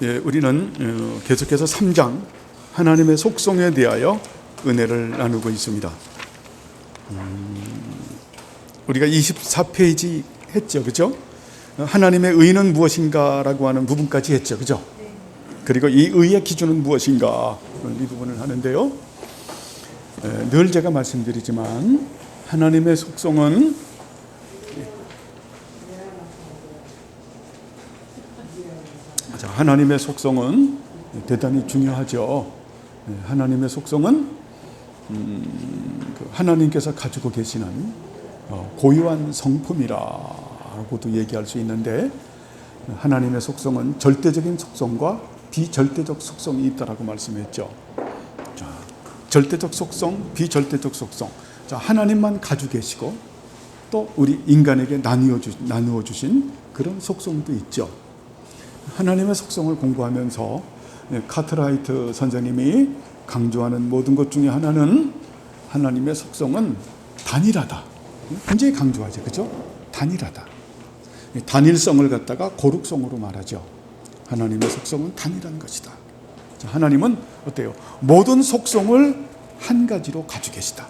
예, 우리는 계속해서 3장 하나님의 속성에 대하여 은혜를 나누고 있습니다. 우리가 24페이지 했죠, 그죠? 하나님의 의는 무엇인가라고 하는 부분까지 했죠, 그죠? 그리고 이 의의 기준은 무엇인가, 이 부분을 하는데요. 늘 제가 말씀드리지만 하나님의 속성은 하나님의 속성은 대단히 중요하죠. 하나님의 속성은 하나님께서 가지고 계시는 고유한 성품이라고도 얘기할 수 있는데, 하나님의 속성은 절대적인 속성과 비절대적 속성이 있다라고 말씀했죠. 자, 절대적 속성, 비절대적 속성. 자, 하나님만 가지고 계시고 또 우리 인간에게 나누어 주신 그런 속성도 있죠. 하나님의 속성을 공부하면서 카트라이트 선생님이 강조하는 모든 것 중에 하나는 하나님의 속성은 단일하다. 굉장히 강조하죠, 그렇죠? 단일하다. 단일성을 갖다가 고룩성으로 말하죠. 하나님의 속성은 단일한 것이다. 자, 하나님은 어때요? 모든 속성을 한 가지로 가지고 계시다.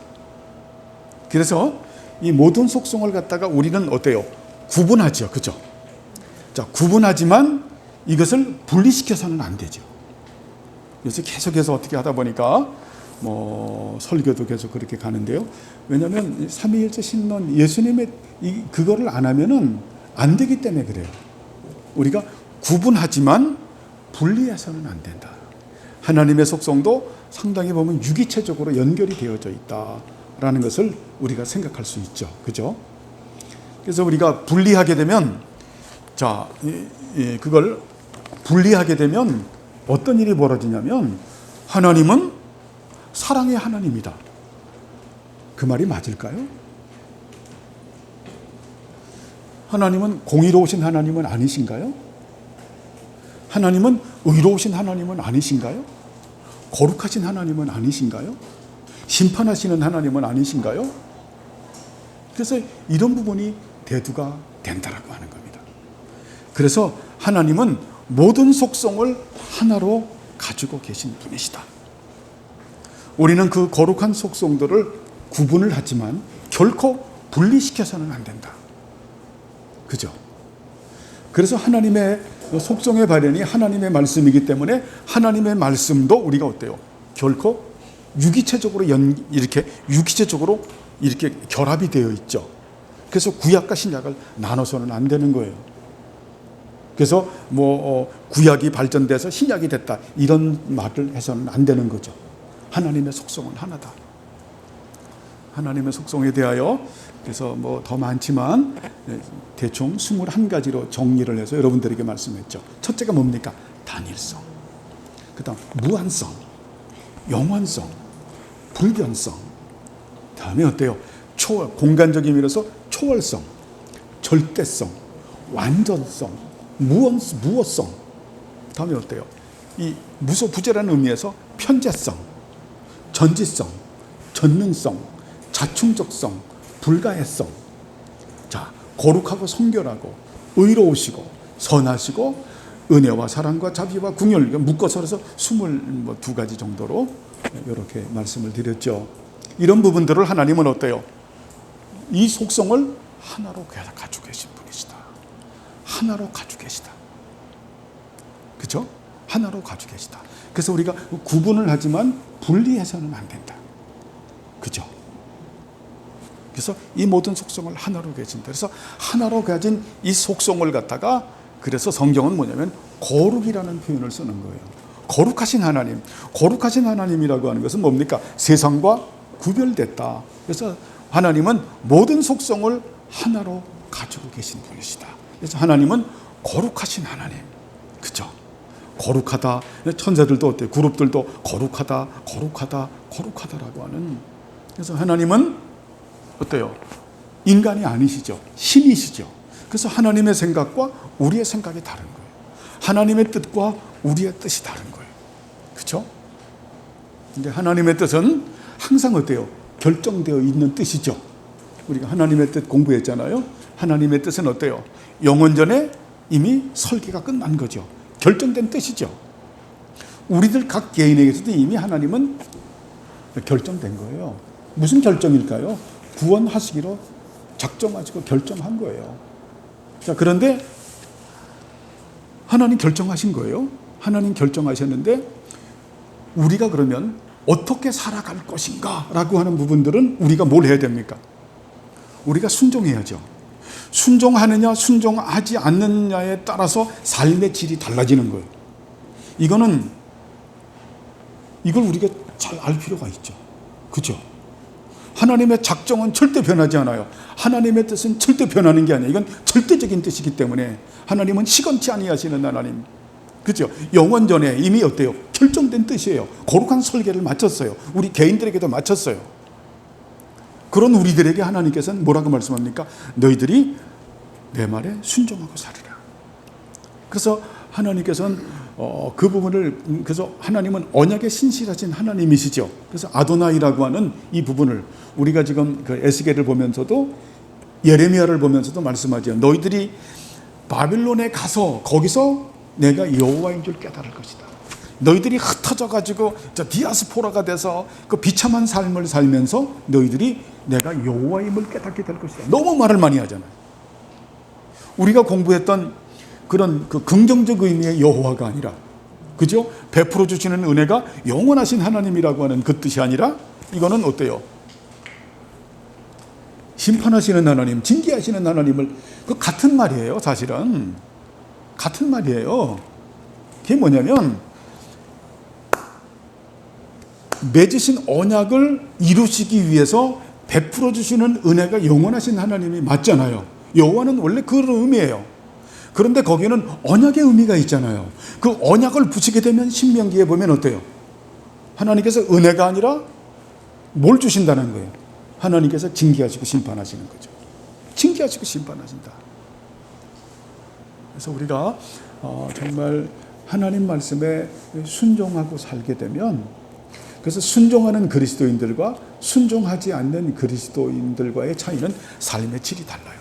그래서 이 모든 속성을 갖다가 우리는 어때요? 구분하죠, 그렇죠? 자, 구분하지만 이것을 분리시켜서는 안 되죠. 그래서 계속해서 어떻게 하다 보니까 설교도 계속 그렇게 가는데요. 왜냐하면 삼위일체 신론, 예수님의 그거를 안 하면은 안 되기 때문에 그래요. 우리가 구분하지만 분리해서는 안 된다. 하나님의 속성도 상당히 보면 유기체적으로 연결이 되어져 있다라는 것을 우리가 생각할 수 있죠, 그죠? 그래서 우리가 분리하게 되면, 자, 그걸 분리하게 되면 어떤 일이 벌어지냐면, 하나님은 사랑의 하나님이다. 그 말이 맞을까요? 하나님은 공의로우신 하나님은 아니신가요? 하나님은 의로우신 하나님은 아니신가요? 거룩하신 하나님은 아니신가요? 심판하시는 하나님은 아니신가요? 그래서 이런 부분이 대두가 된다라고 하는 겁니다. 그래서 하나님은 모든 속성을 하나로 가지고 계신 분이시다. 우리는 그 거룩한 속성들을 구분을 하지만 결코 분리시켜서는 안 된다. 그죠? 그래서 하나님의 속성의 발현이 하나님의 말씀이기 때문에 하나님의 말씀도 우리가 어때요? 결코 유기체적으로 이렇게 유기체적으로 이렇게 결합이 되어 있죠. 그래서 구약과 신약을 나눠서는 안 되는 거예요. 그래서 구약이 발전돼서 신약이 됐다, 이런 말을 해서는 안 되는 거죠. 하나님의 속성은 하나다. 하나님의 속성에 대하여 그래서 더 많지만 대충 21가지로 정리를 해서 여러분들에게 말씀했죠. 첫째가 뭡니까? 단일성. 그다음 무한성, 영원성, 불변성. 다음에 어때요? 초월, 공간적인 의미로서 초월성, 절대성, 완전성, 무어성. 다음에 어때요? 이 무소부재라는 의미에서 편재성, 전지성, 전능성, 자충적성, 불가해성. 자, 거룩하고 성결하고 의로우시고 선하시고 은혜와 사랑과 자비와 궁율, 묶어서 해서 22가지 정도로 이렇게 말씀을 드렸죠. 이런 부분들을 하나님은 어때요? 이 속성을 하나로 가지고 계신 분이시다. 하나로 가지고 계시다. 그렇죠? 하나로 가지고 계시다. 그래서 우리가 구분을 하지만 분리해서는 안 된다. 그죠? 그래서 이 모든 속성을 하나로 계신다. 그래서 하나로 가진 이 속성을 갖다가, 그래서 성경은 뭐냐면 거룩이라는 표현을 쓰는 거예요. 거룩하신 하나님. 거룩하신 하나님이라고 하는 것은 뭡니까? 세상과 구별됐다. 그래서 하나님은 모든 속성을 하나로 가지고 계신 분이시다. 그래서 하나님은 거룩하신 하나님. 그죠? 거룩하다. 천사들도 어때요? 그룹들도 거룩하다, 거룩하다, 거룩하다라고 하는. 그래서 하나님은 어때요? 인간이 아니시죠. 신이시죠. 그래서 하나님의 생각과 우리의 생각이 다른 거예요. 하나님의 뜻과 우리의 뜻이 다른 거예요. 그렇죠? 근데 하나님의 뜻은 항상 어때요? 결정되어 있는 뜻이죠. 우리가 하나님의 뜻 공부했잖아요. 하나님의 뜻은 어때요? 영원전에 이미 설계가 끝난 거죠. 결정된 뜻이죠. 우리들 각 개인에게서도 이미 하나님은 결정된 거예요. 무슨 결정일까요? 구원하시기로 작정하시고 결정한 거예요. 자, 그런데 하나님 결정하신 거예요. 하나님 결정하셨는데 우리가 그러면 어떻게 살아갈 것인가 라고 하는 부분들은 우리가 뭘 해야 됩니까? 우리가 순종해야죠. 순종하느냐 순종하지 않느냐에 따라서 삶의 질이 달라지는 거예요. 이걸 우리가 잘 알 필요가 있죠. 그죠? 하나님의 작정은 절대 변하지 않아요. 하나님의 뜻은 절대 변하는 게 아니에요. 이건 절대적인 뜻이기 때문에 하나님은 시건치 아니하시는 하나님. 그죠? 영원전에 이미 어때요? 결정된 뜻이에요. 거룩한 설계를 마쳤어요. 우리 개인들에게도 마쳤어요. 그런 우리들에게 하나님께서는 뭐라고 말씀합니까? 너희들이 내 말에 순종하고 살리라. 그래서 하나님께서는 그 부분을, 그래서 하나님은 언약에 신실하신 하나님이시죠. 그래서 아도나이라고 하는 이 부분을 우리가 지금 그 에스겔을 보면서도 예레미야를 보면서도 말씀하죠. 너희들이 바빌론에 가서 거기서 내가 여호와인 줄 깨달을 것이다. 너희들이 흩어져 가지고 디아스포라가 돼서 그 비참한 삶을 살면서 너희들이 내가 여호와임을 깨닫게 될 것이다. 너무 말을 많이 하잖아요. 우리가 공부했던 그런 그 긍정적 의미의 여호와가 아니라, 그죠? 베풀어 주시는 은혜가 영원하신 하나님이라고 하는 그 뜻이 아니라, 이거는 어때요? 심판하시는 하나님, 징계하시는 하나님을, 그 같은 말이에요. 사실은 같은 말이에요. 그게 뭐냐면 맺으신 언약을 이루시기 위해서 베풀어 주시는 은혜가 영원하신 하나님이 맞잖아요. 여호와는 원래 그런 의미예요. 그런데 거기에는 언약의 의미가 있잖아요. 그 언약을 붙이게 되면 신명기에 보면 어때요? 하나님께서 은혜가 아니라 뭘 주신다는 거예요? 하나님께서 징계하시고 심판하시는 거죠. 징계하시고 심판하신다. 그래서 우리가 정말 하나님 말씀에 순종하고 살게 되면, 그래서 순종하는 그리스도인들과 순종하지 않는 그리스도인들과의 차이는 삶의 질이 달라요.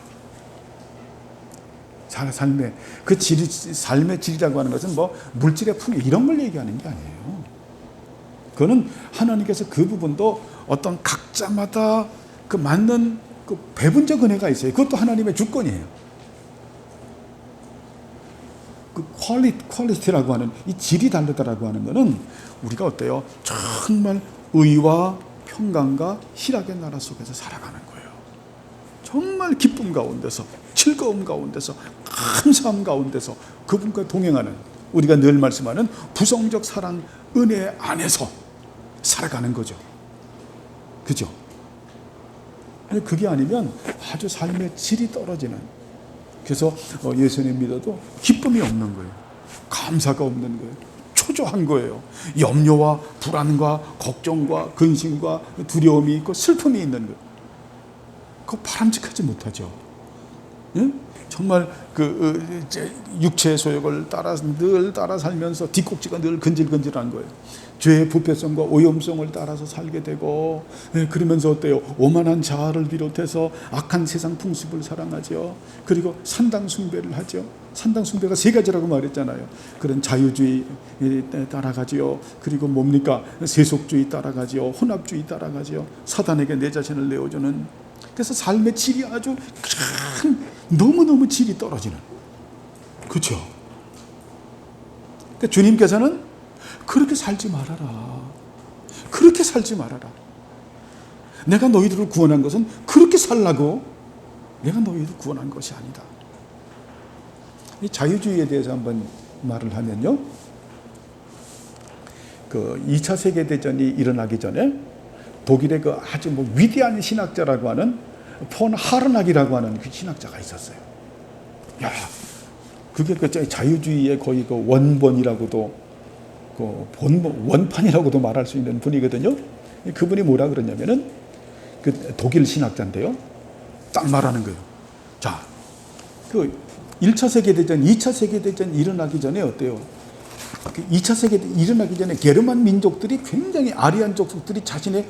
삶의 그 질이, 삶의 질이라고 하는 것은 뭐 물질의 풍요 이런 걸 얘기하는 게 아니에요. 그거는 하나님께서 그 부분도 어떤 각자마다 그 맞는 그 배분적 은혜가 있어요. 그것도 하나님의 주권이에요. 그 퀄리티라고 하는 이 질이 다르다라고 하는 것은 우리가 어때요? 정말 의와 평강과 희락의 나라 속에서 살아가는 거예요. 정말 기쁨 가운데서, 즐거움 가운데서, 감사함 가운데서 그분과 동행하는, 우리가 늘 말씀하는 부성적 사랑, 은혜 안에서 살아가는 거죠. 그죠? 그게 아니면 아주 삶의 질이 떨어지는, 그래서 예수님 믿어도 기쁨이 없는 거예요. 감사가 없는 거예요. 초조한 거예요. 염려와 불안과 걱정과 근심과 두려움이 있고 슬픔이 있는 거예요. 그거 바람직하지 못하죠. 예? 정말 육체의 소욕을 늘 따라 살면서 뒷꼭지가 늘 근질근질한 거예요. 죄의 부패성과 오염성을 따라서 살게 되고, 그러면서 어때요? 오만한 자아를 비롯해서 악한 세상 풍습을 사랑하죠. 그리고 산당 숭배를 하죠. 산당 숭배가 세 가지라고 말했잖아요. 그런 자유주의 따라가지요. 그리고 뭡니까? 세속주의 따라가지요. 혼합주의 따라가지요. 사단에게 내 자신을 내어주는. 그래서 삶의 질이 아주 너무너무 질이 떨어지는. 그렇죠? 그러니까 주님께서는 그렇게 살지 말아라. 그렇게 살지 말아라. 내가 너희들을 구원한 것은 그렇게 살라고, 내가 너희들을 구원한 것이 아니다. 이 자유주의에 대해서 한번 말을 하면요. 그 2차 세계대전이 일어나기 전에 독일의 그 아주 위대한 신학자라고 하는 폰 하르낙이라고 하는 그 신학자가 있었어요. 야, 그게 그 자유주의의 거의 그 원본이라고도, 그 원판이라고도 말할 수 있는 분이거든요. 그분이 뭐라 그러냐면은 그 독일 신학자인데요. 딱 말하는 거예요. 자, 그 1차 세계대전, 2차 세계대전 일어나기 전에 어때요? 2차 세계대전 일어나기 전에 게르만 민족들이 굉장히 아리안 족속들이 자신의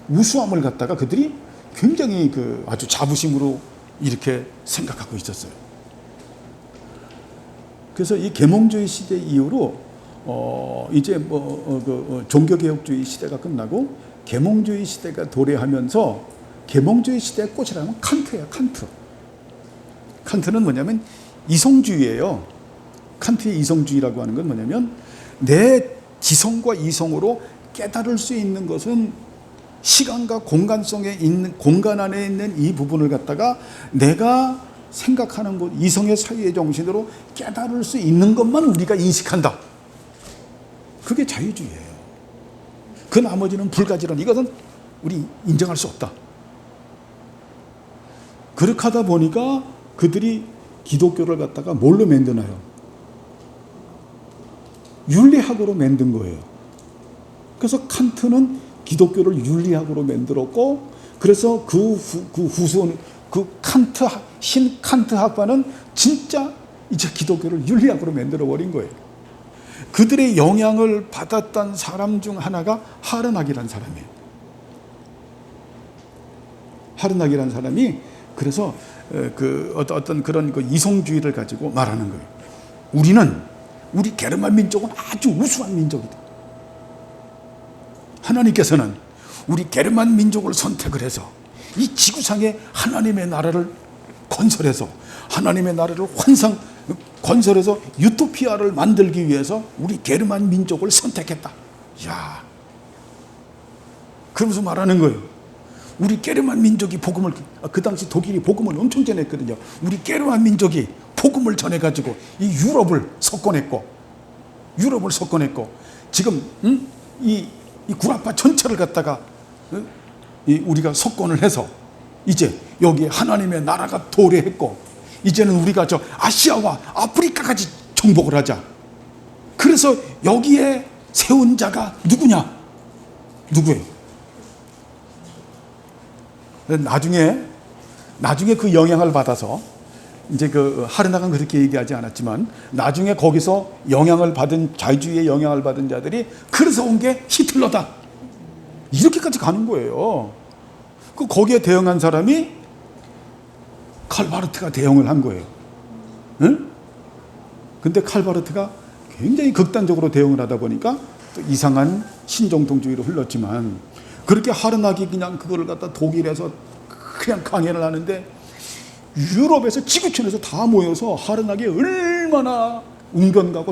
우수함을 갖다가 그들이 굉장히 그 아주 자부심으로 이렇게 생각하고 있었어요. 그래서 이 계몽주의 시대 이후로 이제 종교개혁주의 시대가 끝나고 계몽주의 시대가 도래하면서 계몽주의 시대의 꽃이라면 칸트예요. 칸트는 뭐냐면 이성주의예요. 칸트의 이성주의라고 하는 건 뭐냐면 내 지성과 이성으로 깨달을 수 있는 것은 시간과 공간 속에 있는, 공간 안에 있는 이 부분을 갖다가 내가 생각하는 것, 이성의 사유의 정신으로 깨달을 수 있는 것만 우리가 인식한다. 그게 자유주의예요. 그 나머지는 불가지런, 이것은 우리 인정할 수 없다. 그렇게 하다 보니까 그들이 기독교를 갖다가 뭘로 만드나요? 윤리학으로 만든 거예요. 그래서 칸트는 기독교를 윤리학으로 만들었고, 그래서 그 후손, 칸트 학파는 진짜 이제 기독교를 윤리학으로 만들어 버린 거예요. 그들의 영향을 받았던 사람 중 하나가 하르낙이라는 사람이에요. 하르낙이라는 사람이 그래서 어떤 그런 이성주의를 가지고 말하는 거예요. 우리 게르만 민족은 아주 우수한 민족이다. 하나님께서는 우리 게르만 민족을 선택을 해서 이 지구상에 하나님의 나라를 건설해서, 하나님의 나라를 건설해서 유토피아를 만들기 위해서 우리 게르만 민족을 선택했다. 야, 그러면서 말하는 거예요. 우리 게르만 민족이 복음을, 그 당시 독일이 복음을 엄청 전했거든요. 우리 게르만 민족이 복음을 전해가지고 이 유럽을 석권했고 지금 이 구라파 전체를 갖다가 우리가 석권을 해서 이제 여기 하나님의 나라가 도래했고, 이제는 우리가 저 아시아와 아프리카까지 정복을 하자. 그래서 여기에 세운 자가 누구예요? 나중에 그 영향을 받아서, 이제 하르낙은 그렇게 얘기하지 않았지만, 나중에 거기서 영향을 받은, 자유주의의 영향을 받은 자들이 그래서 온 게 히틀러다, 이렇게까지 가는 거예요. 거기에 대응한 사람이 칼바르트가 대응을 한 거예요. 응? 근데 칼바르트가 굉장히 극단적으로 대응을 하다 보니까 또 이상한 신정통주의로 흘렀지만, 그렇게 하르낙이 그냥 그거를 갖다 독일에서 그냥 강연을 하는데, 유럽에서 지구촌에서 다 모여서 하르낙이 얼마나 웅변가고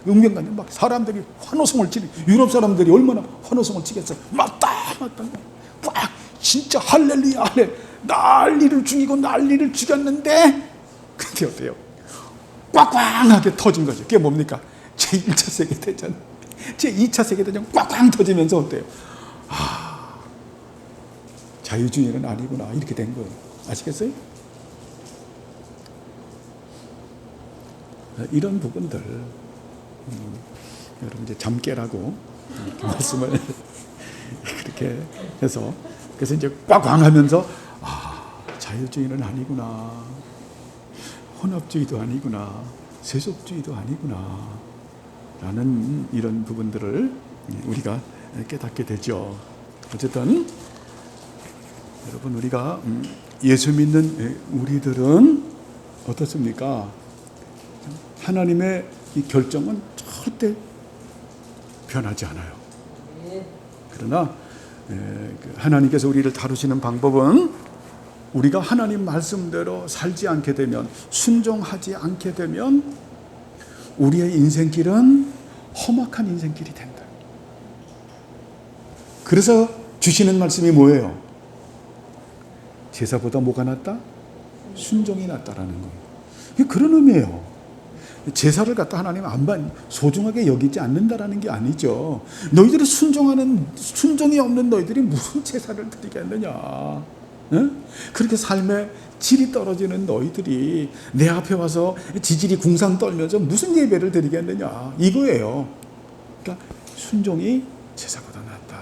웅변가는 막 사람들이 환호성을 치는, 유럽 사람들이 얼마나 환호성을 치겠어요. 맞다 꽉, 진짜 할렐루야 할렐, 난리를 죽였는데, 그게 어때요? 꽉꽉하게 터진 거죠. 그게 뭡니까? 제1차 세계대전, 제2차 세계대전 꽉꽉 터지면서 어때요? 자유주의는 아니구나, 이렇게 된 거예요. 아시겠어요? 이런 부분들, 여러분 이제 잠 깨라고 말씀을 그렇게 해서, 그래서 이제 꽉꽉 하면서 자유주의는 아니구나, 혼합주의도 아니구나, 세속주의도 아니구나 라는 이런 부분들을 우리가 깨닫게 되죠. 어쨌든 여러분, 우리가 예수 믿는 우리들은 어떻습니까? 하나님의 이 결정은 절대 변하지 않아요. 그러나 하나님께서 우리를 다루시는 방법은, 우리가 하나님 말씀대로 살지 않게 되면, 순종하지 않게 되면 우리의 인생길은 험악한 인생길이 된다. 그래서 주시는 말씀이 뭐예요? 제사보다 뭐가 낫다? 순종이 낫다라는 거예요. 이게 그런 의미예요. 제사를 갖다 하나님 소중하게 여기지 않는다라는 게 아니죠. 너희들이 순종이 없는 너희들이 무슨 제사를 드리겠느냐? 응? 그렇게 삶의 질이 떨어지는 너희들이 내 앞에 와서 지질이 궁상 떨면서 무슨 예배를 드리겠느냐, 이거예요. 그러니까 순종이 제사보다 낫다.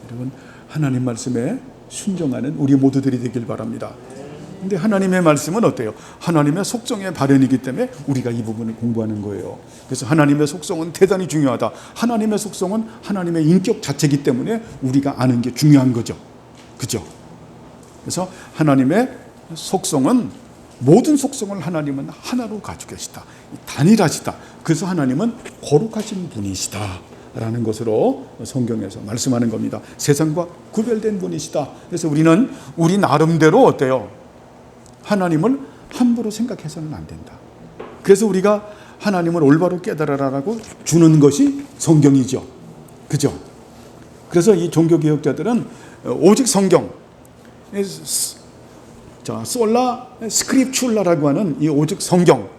여러분, 하나님 말씀에 순종하는 우리 모두들이 되길 바랍니다. 근데 하나님의 말씀은 어때요? 하나님의 속성의 발현이기 때문에 우리가 이 부분을 공부하는 거예요. 그래서 하나님의 속성은 대단히 중요하다. 하나님의 속성은 하나님의 인격 자체이기 때문에 우리가 아는 게 중요한 거죠. 그죠? 그래서 하나님의 속성은 모든 속성을 하나님은 하나로 가지고 계시다. 단일하시다. 그래서 하나님은 거룩하신 분이시다 라는 것으로 성경에서 말씀하는 겁니다. 세상과 구별된 분이시다. 그래서 우리는 우리 나름대로 어때요? 하나님을 함부로 생각해서는 안 된다. 그래서 우리가 하나님을 올바로 깨달아라라고 주는 것이 성경이죠. 그죠? 그래서 이 종교개혁자들은 오직 성경, 솔라 스크립출라라고 하는 이 오직 성경,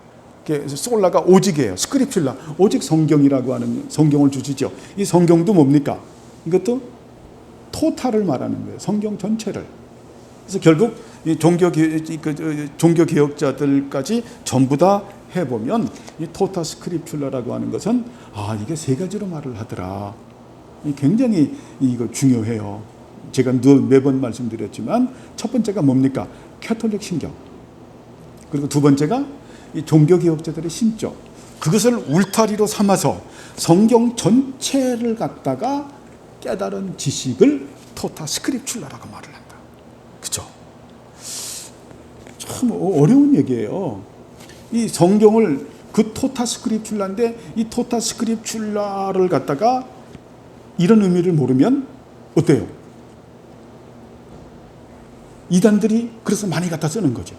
솔라가 오직이에요. 스크립출라, 오직 성경이라고 하는 성경을 주시죠. 이 성경도 뭡니까? 이것도 토탈을 말하는 거예요. 성경 전체를. 그래서 결국 이 종교개혁자들까지 전부 다 해보면 이 토타 스크립출라라고 하는 것은 이게 세 가지로 말을 하더라. 굉장히 이거 중요해요. 제가 매번 말씀드렸지만 첫 번째가 뭡니까? 캐톨릭 신경. 그리고 두 번째가 이 종교개혁자들의 신적. 그것을 울타리로 삼아서 성경 전체를 갖다가 깨달은 지식을 토타 스크립출라라고 말을 한다. 그죠? 참 어려운 얘기예요. 이 성경을 그 토타 스크립출라인데 이 토타 스크립출라를 갖다가 이런 의미를 모르면 어때요? 이단들이 그래서 많이 갖다 쓰는 거죠.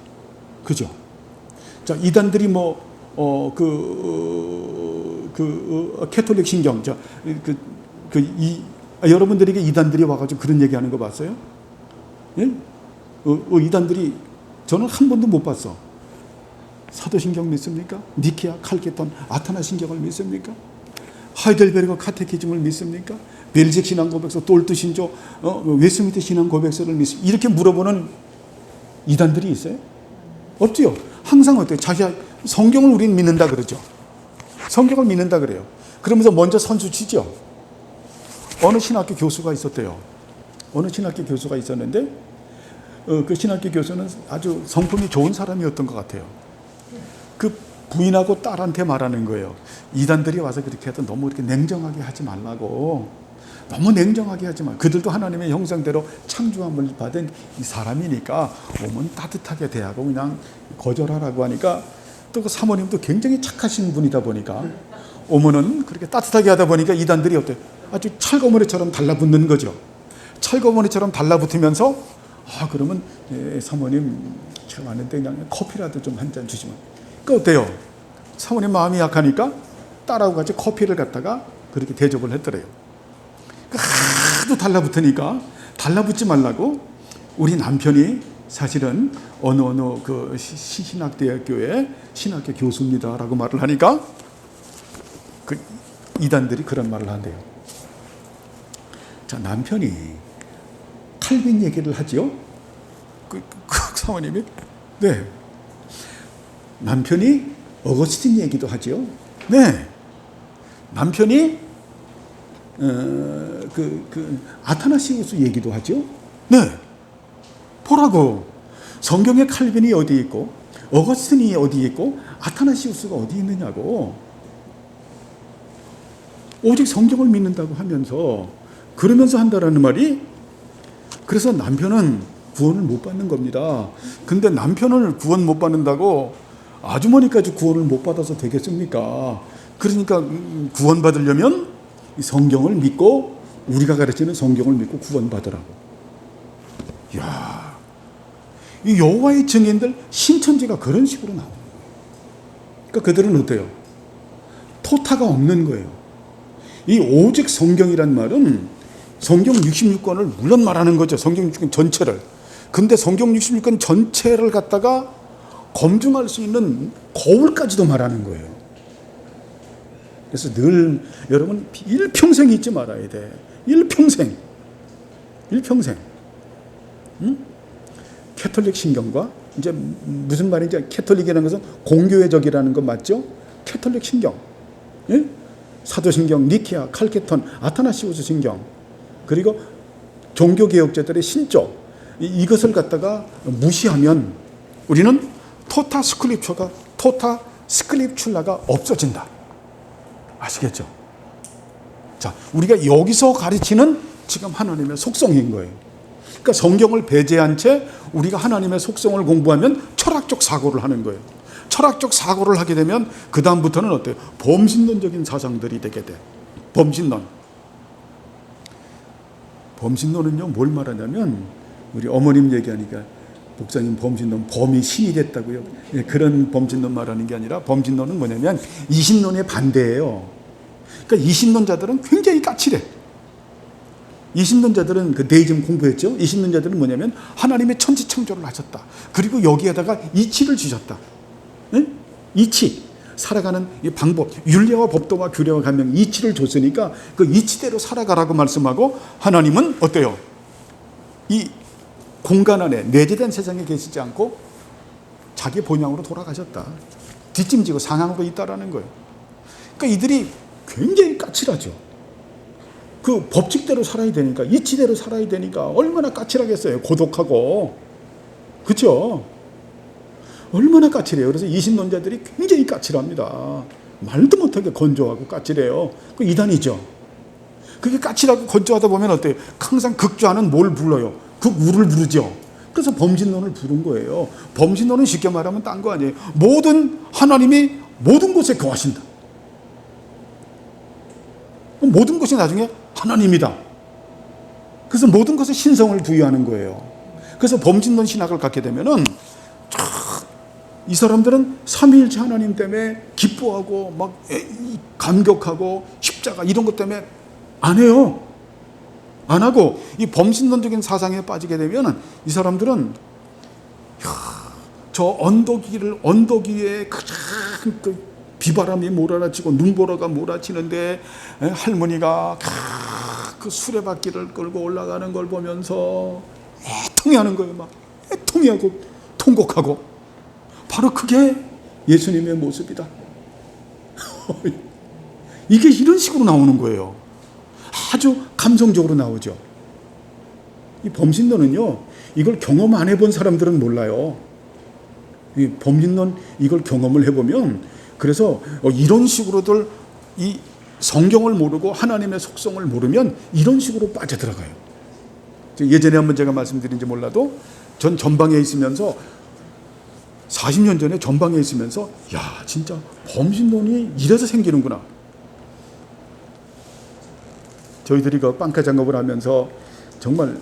그죠? 자, 이단들이 캐톨릭 신경, 여러분들에게 이단들이 와가지고 그런 얘기하는 거 봤어요? 예? 이단들이 저는 한 번도 못 봤어. 사도신경 믿습니까? 니케아, 칼케톤, 아타나 신경을 믿습니까? 하이델베르거 카테키즘을 믿습니까? 벨직 신앙 고백서, 돌트 신조, 웨스민트 신앙 고백서를 믿습니까? 이렇게 물어보는 이단들이 있어요? 없지요. 항상 어때요? 자기가 성경을 우리는 믿는다 그러죠. 성경을 믿는다 그래요. 그러면서 먼저 선수 치죠. 어느 신학교 교수가 있었대요. 어느 신학교 교수가 있었는데 그 신학교 교수는 아주 성품이 좋은 사람이었던 것 같아요. 그 부인하고 딸한테 말하는 거예요. 이단들이 와서 그렇게 해도 너무 이렇게 냉정하게 하지 말라고. 너무 냉정하게 하지 마. 그들도 하나님의 형상대로 창조함을 받은 이 사람이니까 오면 따뜻하게 대하고 그냥 거절하라고 하니까 또 그 사모님도 굉장히 착하신 분이다 보니까 오면은 그렇게 따뜻하게 하다 보니까 이단들이 어때? 아주 철거머리처럼 달라붙는 거죠. 철거머리처럼 달라붙으면서 그러면 사모님 제가 왔는데 그냥 커피라도 좀 한 잔 주시면. 그 어때요? 사모님 마음이 약하니까 딸하고 같이 커피를 갖다가 그렇게 대접을 했더래요. 하도 달라붙으니까 달라붙지 말라고 우리 남편이 사실은 어느 그 신학대학교의 신학교 교수입니다라고 말을 하니까 그 이단들이 그런 말을 한대요. 자, 남편이 칼빈 얘기를 하지요. 그 사모님이 네. 남편이 어거스틴 얘기도 하지요. 네. 남편이 아타나시우스 얘기도 하죠. 네. 보라고. 성경에 칼빈이 어디 있고 어거스틴이 어디 있고 아타나시우스가 어디 있느냐고. 오직 성경을 믿는다고 하면서 그러면서 한다라는 말이 그래서 남편은 구원을 못 받는 겁니다. 근데 남편을 구원 못 받는다고 아주머니까지 구원을 못 받아서 되겠습니까? 그러니까 구원 받으려면 성경을 믿고 우리가 가르치는 성경을 믿고 구원받으라고. 이야, 이 여호와의 증인들 신천지가 그런 식으로 나오는 거예요. 그러니까 그들은 어때요? 토타가 없는 거예요. 이 오직 성경이란 말은 성경 66권을 물론 말하는 거죠. 성경 66권 전체를. 근데 성경 66권 전체를 갖다가 검증할 수 있는 거울까지도 말하는 거예요. 그래서 늘 여러분 일평생 잊지 말아야 돼. 일평생. 응? 캐톨릭 신경과 이제 무슨 말인지 캐톨릭이라는 것은 공교회적이라는 거 맞죠? 캐톨릭 신경. 예? 사도신경, 니케아, 칼케톤, 아타나시우스 신경. 그리고 종교개혁자들의 신적. 이것을 갖다가 무시하면 우리는 토타 스크립출라가 없어진다. 아시겠죠? 자, 우리가 여기서 가르치는 지금 하나님의 속성인 거예요. 그러니까 성경을 배제한 채 우리가 하나님의 속성을 공부하면 철학적 사고를 하는 거예요. 철학적 사고를 하게 되면 그 다음부터는 어때요? 범신론적인 사상들이 되게 돼. 범신론. 범신론은요, 뭘 말하냐면 우리 어머님 얘기하니까 목사님 범신론, 범이 신이 됐다고요. 그런 범신론 말하는 게 아니라 범신론은 뭐냐면 이신론의 반대예요. 그러니까 이신론자들은 굉장히 까칠해. 이신론자들은 그 데이즘 공부했죠. 이신론자들은 뭐냐면 하나님의 천지 창조를 하셨다. 그리고 여기에다가 이치를 주셨다. 네? 이치, 살아가는 이 방법, 율례와 법도와 규례와 감명, 이치를 줬으니까 그 이치대로 살아가라고 말씀하고, 하나님은 어때요? 이 공간 안에 내재된 세상에 계시지 않고 자기 본향으로 돌아가셨다. 뒷짐지고 상향으로 있다라는 거예요. 그러니까 이들이 굉장히 까칠하죠. 그 법칙대로 살아야 되니까, 이치대로 살아야 되니까 얼마나 까칠하겠어요. 고독하고. 그렇죠? 얼마나 까칠해요. 그래서 이신론자들이 굉장히 까칠합니다. 말도 못하게 건조하고 까칠해요. 그 이단이죠. 그게 까칠하고 건조하다 보면 어때요? 항상 극좌는 뭘 불러요? 극우를 부르죠. 그래서 범신론을 부른 거예요. 범신론은 쉽게 말하면 딴 거 아니에요. 하나님이 모든 곳에 거하신다. 모든 것이 나중에 하나님이다. 그래서 모든 것에 신성을 부여하는 거예요. 그래서 범신론 신학을 갖게 되면은 이 사람들은 삼위일체 하나님 때문에 기뻐하고 막 감격하고 십자가 이런 것 때문에 안 해요. 안 하고 이 범신론적인 사상에 빠지게 되면 이 사람들은 저 언덕 위에 그 비바람이 몰아치고 눈보라가 몰아치는데 할머니가 그 수레바퀴를 끌고 올라가는 걸 보면서 애통해하는 거예요. 막 애통해하고 통곡하고. 바로 그게 예수님의 모습이다. 이게 이런 식으로 나오는 거예요. 아주 감성적으로 나오죠. 이 범신론은요, 이걸 경험 안 해본 사람들은 몰라요. 이 범신론 이걸 경험을 해보면, 그래서 이런 식으로들 이 성경을 모르고 하나님의 속성을 모르면 이런 식으로 빠져들어가요. 예전에 한번 제가 말씀드린지 몰라도 전 전방에 있으면서 40년 전에 전방에 있으면서 야, 진짜 범신론이 이래서 생기는구나. 저희들이 그 빵카 작업을 하면서 정말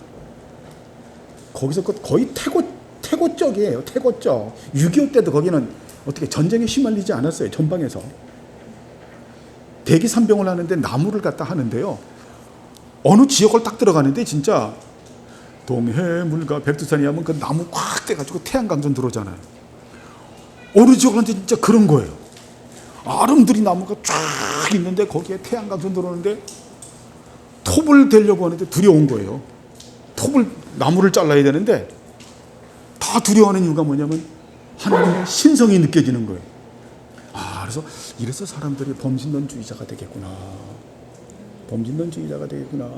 거기서 거의 태고 쪽이에요. 태고 쪽. 6.25 때도 거기는 어떻게 전쟁에 휘말리지 않았어요. 전방에서. 대기 산병을 하는데 나무를 갖다 하는데요. 어느 지역을 딱 들어가는데 진짜 동해물과 백두산이 하면 그 나무 꽉 떼가지고 태양광선 들어오잖아요. 어느 지역은 진짜 그런 거예요. 아름드리 나무가 쫙 있는데 거기에 태양광선 들어오는데 톱을 대려고 하는데 두려운 거예요. 나무를 잘라야 되는데 다 두려워하는 이유가 뭐냐면 하나님의 신성이 느껴지는 거예요. 이래서 사람들이 범신론주의자가 되겠구나. 범신론주의자가 되겠구나.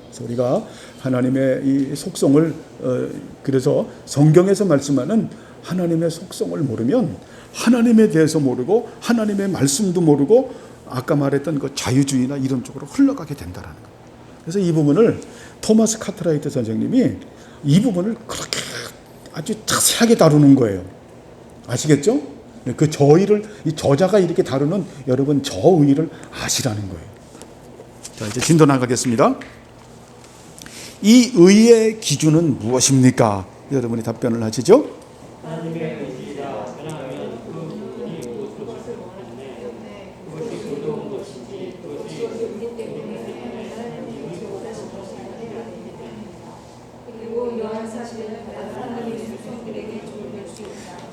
그래서 우리가 하나님의 이 속성을 그래서 성경에서 말씀하는 하나님의 속성을 모르면 하나님에 대해서 모르고 하나님의 말씀도 모르고 아까 말했던 그 자유주의나 이런 쪽으로 흘러가게 된다라는 거예요. 그래서 이 부분을 토마스 카트라이트 선생님이 이 부분을 그렇게 아주 자세하게 다루는 거예요. 아시겠죠? 그 저의를 이 저자가 이렇게 다루는 여러분 저의를 아시라는 거예요. 자, 이제 진도 나가겠습니다. 이 의의 기준은 무엇입니까? 여러분이 답변을 하시죠.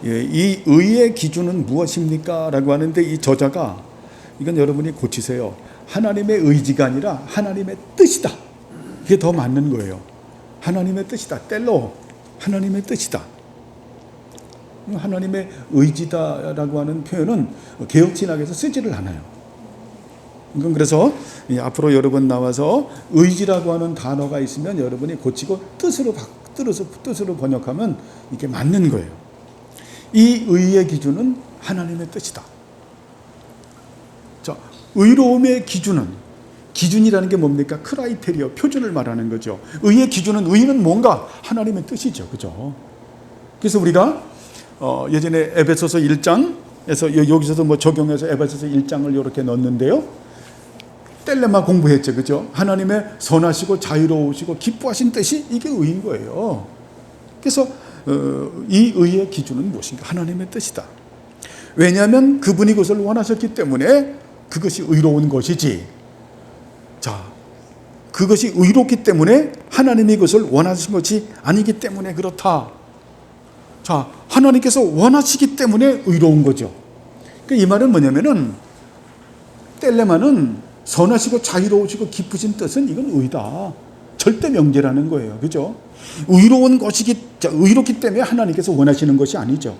이 의의 기준은 무엇입니까? 라고 하는데 이 저자가 이건 여러분이 고치세요. 하나님의 의지가 아니라 하나님의 뜻이다. 이게 더 맞는 거예요. 하나님의 뜻이다. 텔로 하나님의 뜻이다. 하나님의 의지다라고 하는 표현은 개혁신학에서 쓰지를 않아요. 이건 그래서 앞으로 여러분 나와서 의지라고 하는 단어가 있으면 여러분이 고치고 뜻으로 번역하면 이게 맞는 거예요. 이 의의 기준은 하나님의 뜻이다. 자, 의로움의 기준은 기준이라는 게 뭡니까? 크라이테리어, 표준을 말하는 거죠. 의의 기준은, 의는 뭔가? 하나님의 뜻이죠. 그죠? 그래서 우리가 예전에 에베소서 1장에서 여기서도 뭐 적용해서 에베소서 1장을 이렇게 넣었는데요. 텔레마 공부했죠. 그죠? 하나님의 선하시고 자유로우시고 기뻐하신 뜻이 이게 의인 거예요. 그래서 이 의의 기준은 무엇인가? 하나님의 뜻이다. 왜냐하면 그분이 그것을 원하셨기 때문에 그것이 의로운 것이지. 자, 그것이 의롭기 때문에 하나님이 그것을 원하신 것이 아니기 때문에 그렇다. 자, 하나님께서 원하시기 때문에 의로운 거죠. 그러니까 이 말은 뭐냐면은 텔레마는 선하시고 자유로우시고 기쁘신 뜻은 이건 의다. 절대 명제라는 거예요. 그죠? 의로운 것이기, 의롭기 때문에 하나님께서 원하시는 것이 아니죠.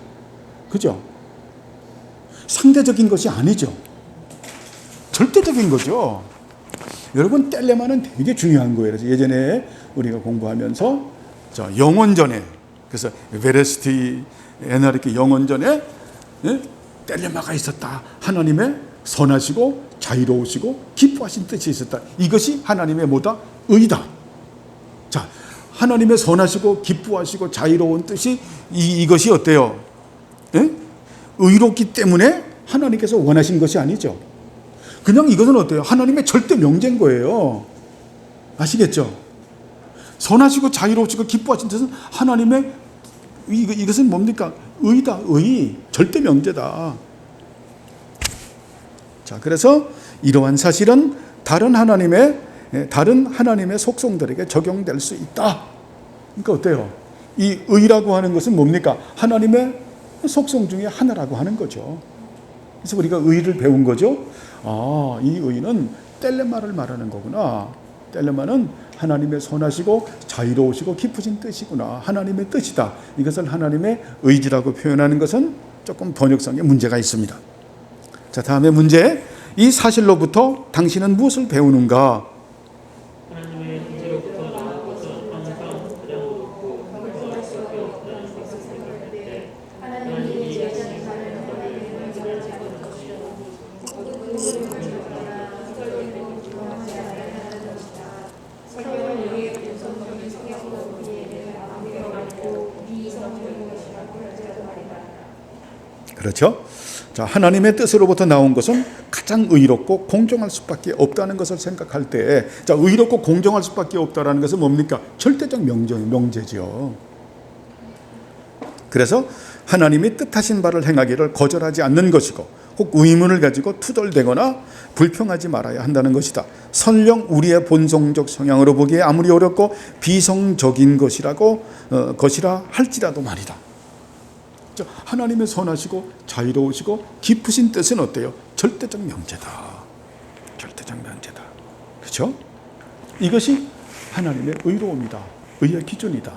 그죠? 상대적인 것이 아니죠. 절대적인 거죠. 여러분, 텔레마는 되게 중요한 거예요. 그래서 예전에 우리가 공부하면서 영원전에, 그래서 베레스티 에나르키 영원전에 텔레마가 있었다. 하나님의 선하시고 자유로우시고 기뻐하신 뜻이 있었다. 이것이 하나님의 뭐다? 의다. 자, 하나님의 선하시고 기뻐하시고 자유로운 뜻이 이것이 어때요? 의롭기 때문에 하나님께서 원하신 것이 아니죠. 그냥 이것은 어때요? 하나님의 절대 명제인 거예요. 아시겠죠? 선하시고 자유로우시고 기뻐하신 뜻은 하나님의, 이것은 뭡니까? 의다. 의. 절대 명제다. 자, 그래서 이러한 사실은 다른 하나님의 속성들에게 적용될 수 있다. 그러니까 어때요? 이 의라고 하는 것은 뭡니까? 하나님의 속성 중에 하나라고 하는 거죠. 그래서 우리가 의를 배운 거죠. 아, 이 의는 텔레마를 말하는 거구나. 텔레마는 하나님의 선하시고 자유로우시고 기쁘신 뜻이구나. 하나님의 뜻이다. 이것을 하나님의 의지라고 표현하는 것은 조금 번역성에 문제가 있습니다. 자, 다음에 문제. 이 사실로부터 당신은 무엇을 배우는가? 하나님의 인재로부터 나온 것은 항상 가장 높고 평등할 수밖에 없다는 것을 생각할 때 하나님이 이해하시는 하나님의 문제를 찾는 것이요 성경은 우리의 본성적인 성향으로 우리에게 마음이 넓고 미성적인 것이라고 하지도 말이다. 그렇죠? 자, 하나님의 뜻으로부터 나온 것은 가장 의롭고 공정할 수밖에 없다는 것을 생각할 때, 자, 의롭고 공정할 수밖에 없다라는 것은 뭡니까? 절대적 명제죠. 그래서 하나님이 뜻하신 바를 행하기를 거절하지 않는 것이고, 혹 의문을 가지고 투덜대거나 불평하지 말아야 한다는 것이다. 설령 우리의 본성적 성향으로 보기에 아무리 어렵고 비성적인 것이라 할지라도 말이다. 하나님의 선하시고 자유로우시고 기쁘신 뜻은 어때요? 절대적 명제다. 절대적 명제다. 그렇죠? 이것이 하나님의 의로움이다. 의의 기준이다.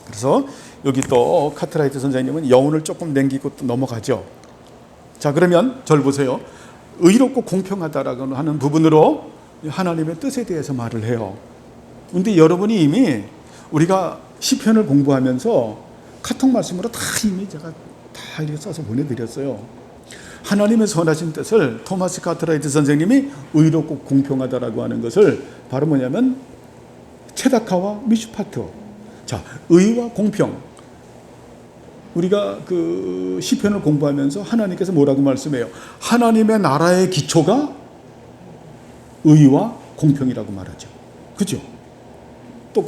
그래서 여기 또 카트라이트 선생님은 여운을 조금 남기고 또 넘어가죠. 자, 그러면 절 보세요. 의롭고 공평하다라고 하는 부분으로 하나님의 뜻에 대해서 말을 해요. 그런데 여러분이 이미 우리가 시편을 공부하면서 카톡 말씀으로 다 이미 제가 다 이렇게 써서 보내드렸어요. 하나님의 선하신 뜻을 토마스 카트라이트 선생님이 의롭고 공평하다라고 하는 것을 바로 뭐냐면 체다카와 미슈파트. 자, 의와 공평. 우리가 그 시편을 공부하면서 하나님께서 뭐라고 말씀해요? 하나님의 나라의 기초가 의와 공평이라고 말하죠. 그죠? 또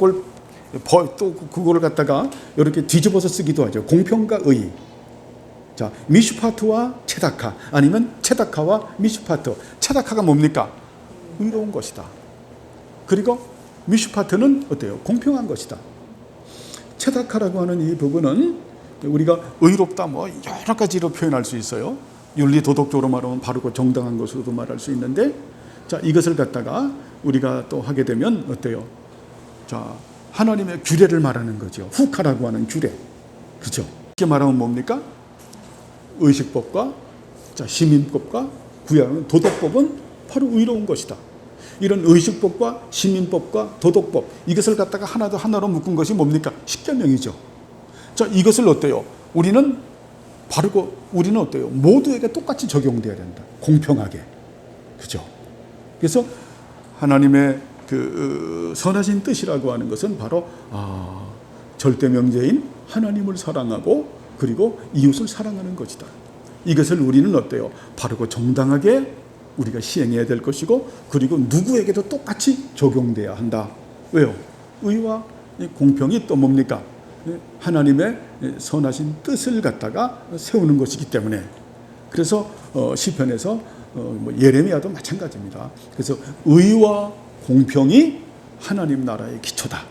그거를 갖다가 이렇게 뒤집어서 쓰기도 하죠. 공평과 의. 자, 미슈파트와 체다카, 아니면 체다카와 미슈파트. 체다카가 뭡니까? 의로운 것이다. 그리고 미슈파트는 어때요? 공평한 것이다. 체다카라고 하는 이 부분은 우리가 의롭다 뭐 여러 가지로 표현할 수 있어요. 윤리 도덕적으로 말하면 바르고 정당한 것으로도 말할 수 있는데, 자, 이것을 갖다가 우리가 또 하게 되면 어때요? 자, 하나님의 규례를 말하는 거죠. 후카라고 하는 규례. 그죠? 이렇게 말하면 뭡니까? 의식법과 시민법과 구약 도덕법은 바로 의로운 것이다. 이런 의식법과 시민법과 도덕법, 이것을 갖다가 하나로 묶은 것이 뭡니까? 십계명이죠. 자, 이것을 어때요? 우리는 어때요? 모두에게 똑같이 적용돼야 된다. 공평하게. 그죠? 그래서 하나님의 그 선하신 뜻이라고 하는 것은 바로 절대 명제인 하나님을 사랑하고 그리고 이웃을 사랑하는 것이다. 이것을 우리는 어때요? 바르고 정당하게 우리가 시행해야 될 것이고 그리고 누구에게도 똑같이 적용돼야 한다. 왜요? 의와 공평이 또 뭡니까? 하나님의 선하신 뜻을 갖다가 세우는 것이기 때문에. 그래서 시편에서 예레미야도 마찬가지입니다. 그래서 의와 공평이 하나님 나라의 기초다.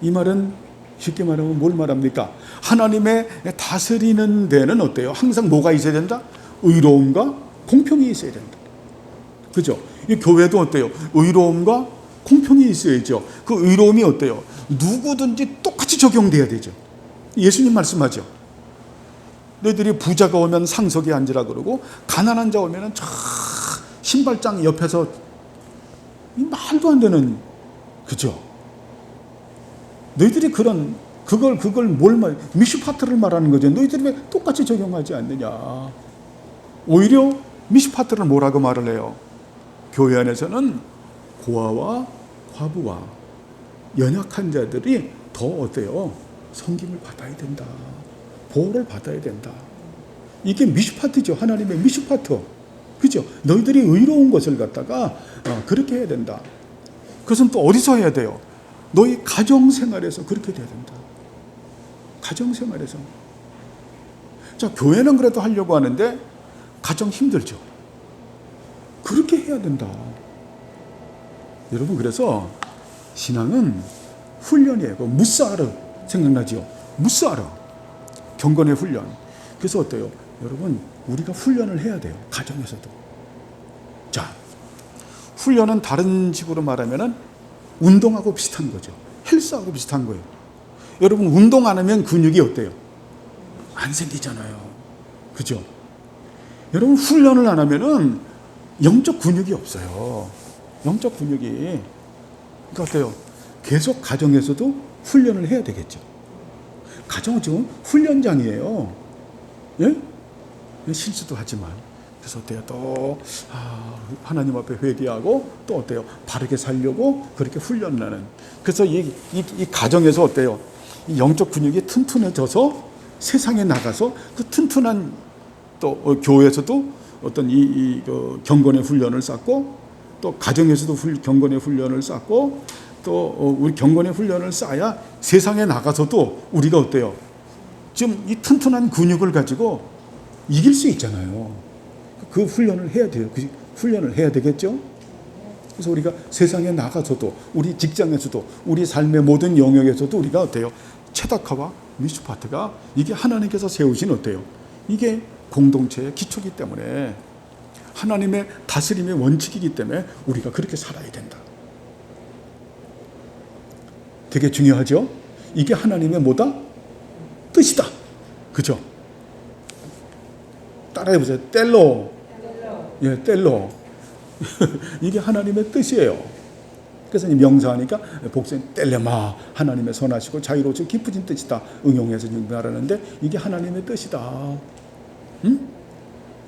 이 말은 쉽게 말하면 뭘 말합니까? 하나님의 다스리는 데는 어때요? 항상 뭐가 있어야 된다? 의로움과 공평이 있어야 된다. 그죠? 이 교회도 어때요? 의로움과 공평이 있어야죠. 그 의로움이 어때요? 누구든지 똑같이 적용돼야 되죠. 예수님 말씀하죠. 너희들이 부자가 오면 상석에 앉으라 그러고 가난한 자 오면은 저 신발장 옆에서 말도 안 되는, 그죠? 너희들이 그걸 미슈파트를 말하는 거죠. 너희들이 왜 똑같이 적용하지 않느냐. 오히려 미슈파트를 뭐라고 말을 해요? 교회 안에서는 고아와 과부와 연약한 자들이 더 어때요? 섬김을 받아야 된다. 보호를 받아야 된다. 이게 미슈파트죠. 하나님의 미슈파트. 그죠? 너희들이 의로운 것을 갖다가 그렇게 해야 된다. 그것은 또 어디서 해야 돼요? 너희 가정생활에서 그렇게 돼야 된다. 가정생활에서. 자, 교회는 그래도 하려고 하는데 가정 힘들죠. 그렇게 해야 된다. 여러분, 그래서 신앙은 훈련이에요. 무사르 생각나죠? 무사르. 경건의 훈련. 그래서 어때요? 여러분, 우리가 훈련을 해야 돼요. 가정에서도. 자, 훈련은 다른 식으로 말하면은 운동하고 비슷한 거죠. 헬스하고 비슷한 거예요. 여러분, 운동 안 하면 근육이 어때요? 안 생기잖아요. 그죠? 여러분, 훈련을 안 하면은 영적 근육이 없어요. 영적 근육이. 그러니까 어때요? 계속 가정에서도 훈련을 해야 되겠죠. 가정은 지금 훈련장이에요. 예? 실수도 하지만. 그래서 어때요? 또 하나님 앞에 회개하고 또 어때요? 바르게 살려고 그렇게 훈련을 하는. 그래서 이 가정에서 어때요? 이 영적 근육이 튼튼해져서 세상에 나가서 그 튼튼한 또 교회에서도 어떤 그 경건의 훈련을 쌓고 또 가정에서도 경건의 훈련을 쌓고 또 우리 경건의 훈련을 쌓아야 세상에 나가서도 우리가 어때요? 지금 이 튼튼한 근육을 가지고 이길 수 있잖아요. 그 훈련을 해야 돼요. 그 훈련을 해야 되겠죠? 그래서 우리가 세상에 나가서도 우리 직장에서도 우리 삶의 모든 영역에서도 우리가 어때요? 체다카와 미슈파트가 이게 하나님께서 세우신 어때요? 이게 공동체의 기초이기 때문에 하나님의 다스림의 원칙이기 때문에 우리가 그렇게 살아야 된다. 되게 중요하죠? 이게 하나님의 뭐다? 뜻이다. 그죠? 따라해보세요. 텔로. 예, 텔로. 이게 하나님의 뜻이에요. 그래서 명사하니까 복수는 텔레마, 하나님의 선하시고 자유로우시고 깊으신 뜻이다. 응용해서 말하는데 이게 하나님의 뜻이다. 응?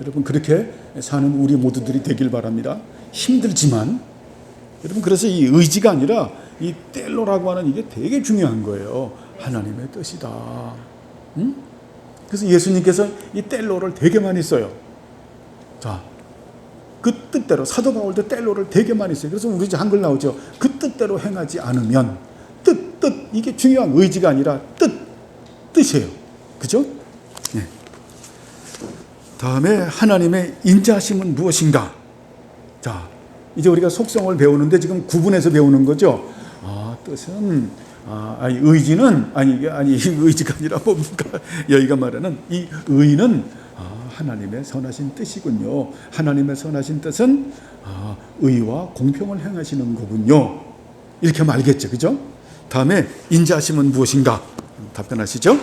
여러분, 그렇게 사는 우리 모두들이 되길 바랍니다. 힘들지만 여러분, 그래서 이 의지가 아니라 이 텔로라고 하는 이게 되게 중요한 거예요. 하나님의 뜻이다. 응? 그래서 예수님께서 이 텔로를 되게 많이 써요. 자, 그 뜻대로 사도 바울도 텔로를 되게 많이 써요. 그래서 우리 한글 나오죠. 그 뜻대로 행하지 않으면 뜻 이게 중요한 의지가 아니라 뜻이에요. 그죠? 네. 다음에 하나님의 인자하심은 무엇인가? 자, 이제 우리가 속성을 배우는데 지금 구분해서 배우는 거죠. 뜻은 의지는 의지가 아니라 뭡니까? 여기가 말하는 이 의는 하나님의 선하신 뜻이군요. 하나님의 선하신 뜻은 의와 공평을 행하시는 거군요. 이렇게 하면 알겠죠, 그죠? 다음에 인자하심은 무엇인가? 답변하시죠.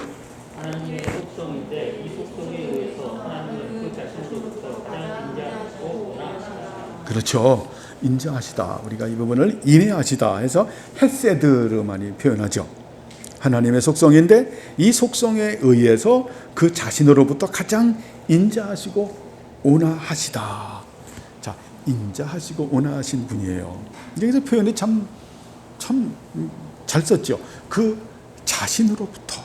하나님의 속성인데 이 속성에 의해서 하나님은 그 자신으로부터 가장 인자하시고 원하시다. 그렇죠. 인자하시다. 우리가 이 부분을 인내하시다 해서 헤세드로 많이 표현하죠. 하나님의 속성인데 이 속성에 의해서 그 자신으로부터 가장 인자하시고 온화하시다. 인자하시고 온화하신 분이에요. 여기서 표현이 참 잘 썼죠. 그 자신으로부터.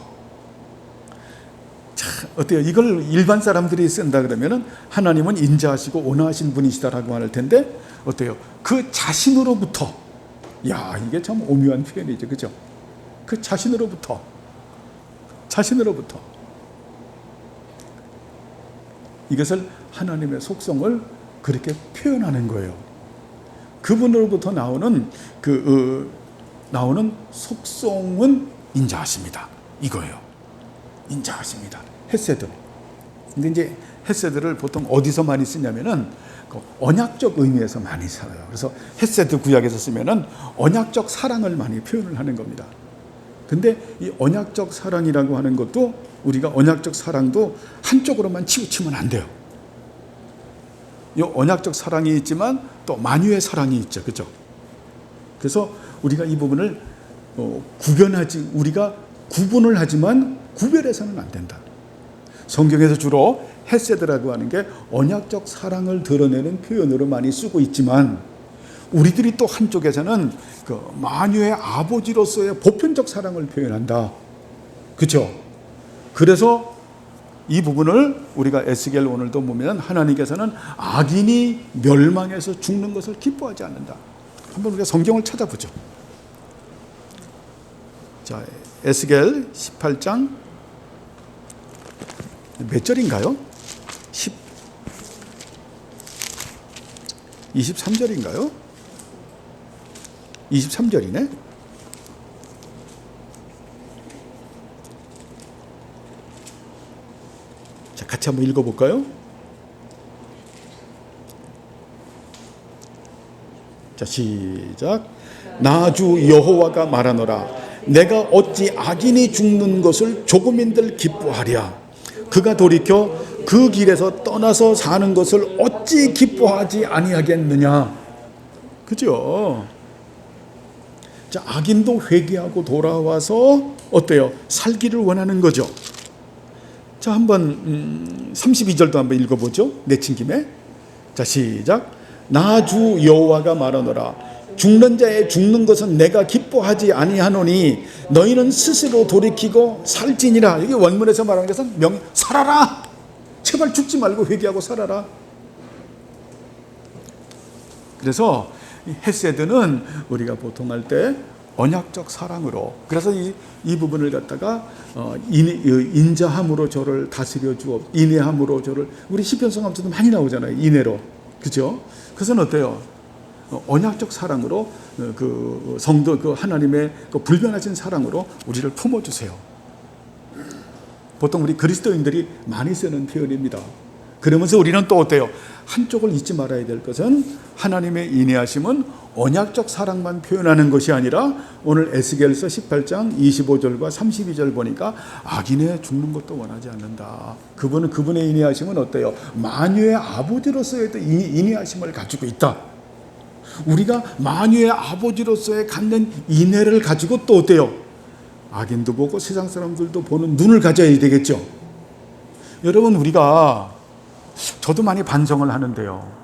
자, 어때요? 이걸 일반 사람들이 쓴다 그러면은 하나님은 인자하시고 온화하신 분이시다라고 할 텐데 어때요? 그 자신으로부터. 야, 이게 참 오묘한 표현이죠. 그죠? 그 자신으로부터. 이것을 하나님의 속성을 그렇게 표현하는 거예요. 그분으로부터 나오는 속성은 인자하십니다. 이거예요. 인자하십니다. 헤세드. 근데 이제 헤세드를 보통 어디서 많이 쓰냐면은 그 언약적 의미에서 많이 써요. 그래서 헤세드 구약에서 쓰면은 언약적 사랑을 많이 표현을 하는 겁니다. 근데 이 언약적 사랑이라고 하는 것도 우리가 언약적 사랑도 한쪽으로만 치우치면 안 돼요. 이 언약적 사랑이 있지만 또 만유의 사랑이 있죠. 그죠? 그래서 우리가 이 부분을 우리가 구분을 하지만 구별해서는 안 된다. 성경에서 주로 헤세드라고 하는 게 언약적 사랑을 드러내는 표현으로 많이 쓰고 있지만 우리들이 또 한쪽에서는 그 만유의 아버지로서의 보편적 사랑을 표현한다. 그렇죠? 그래서 이 부분을 우리가 에스겔 오늘도 보면 하나님께서는 악인이 멸망해서 죽는 것을 기뻐하지 않는다. 한번 우리가 성경을 찾아보죠. 자, 에스겔 18장 몇 절인가요? 23절인가요? 23절이네. 자, 같이 한번 읽어볼까요? 자, 시작. 나 주 여호와가 말하노라. 내가 어찌 악인이 죽는 것을 조금인들 기뻐하랴. 그가 돌이켜 그 길에서 떠나서 사는 것을 어찌 기뻐하지 아니하겠느냐. 그죠? 자, 악인도 회개하고 돌아와서 어때요? 살기를 원하는 거죠. 자, 한번 32절도 한번 읽어보죠. 내친 김에. 자, 시작. 나 주 여호와가 말하노라. 죽는 자의 죽는 것은 내가 기뻐하지 아니하노니 너희는 스스로 돌이키고 살지니라. 이게 원문에서 말하는 것은 살아라. 제발 죽지 말고 회개하고 살아라. 그래서 헤세드는 우리가 보통 할 때 언약적 사랑으로, 그래서 이 부분을 갖다가 인자함으로 저를 다스려 주옵, 인애함으로 저를, 우리 시편 성함에서도 많이 나오잖아요. 인애로. 그죠? 그것은 어때요? 언약적 사랑으로 그 성도, 그 하나님의 그 불변하신 사랑으로 우리를 품어주세요. 보통 우리 그리스도인들이 많이 쓰는 표현입니다. 그러면서 우리는 또 어때요? 한쪽을 잊지 말아야 될 것은 하나님의 인애하심은 언약적 사랑만 표현하는 것이 아니라 오늘 에스겔서 18장 25절과 32절 보니까 악인의 죽는 것도 원하지 않는다. 그분의 인애하심은 어때요? 만유의 아버지로서의 인애하심을 가지고 있다. 우리가 만유의 아버지로서의 갖는 인애를 가지고 또 어때요? 악인도 보고 세상 사람들도 보는 눈을 가져야 되겠죠. 여러분, 저도 많이 반성을 하는데요.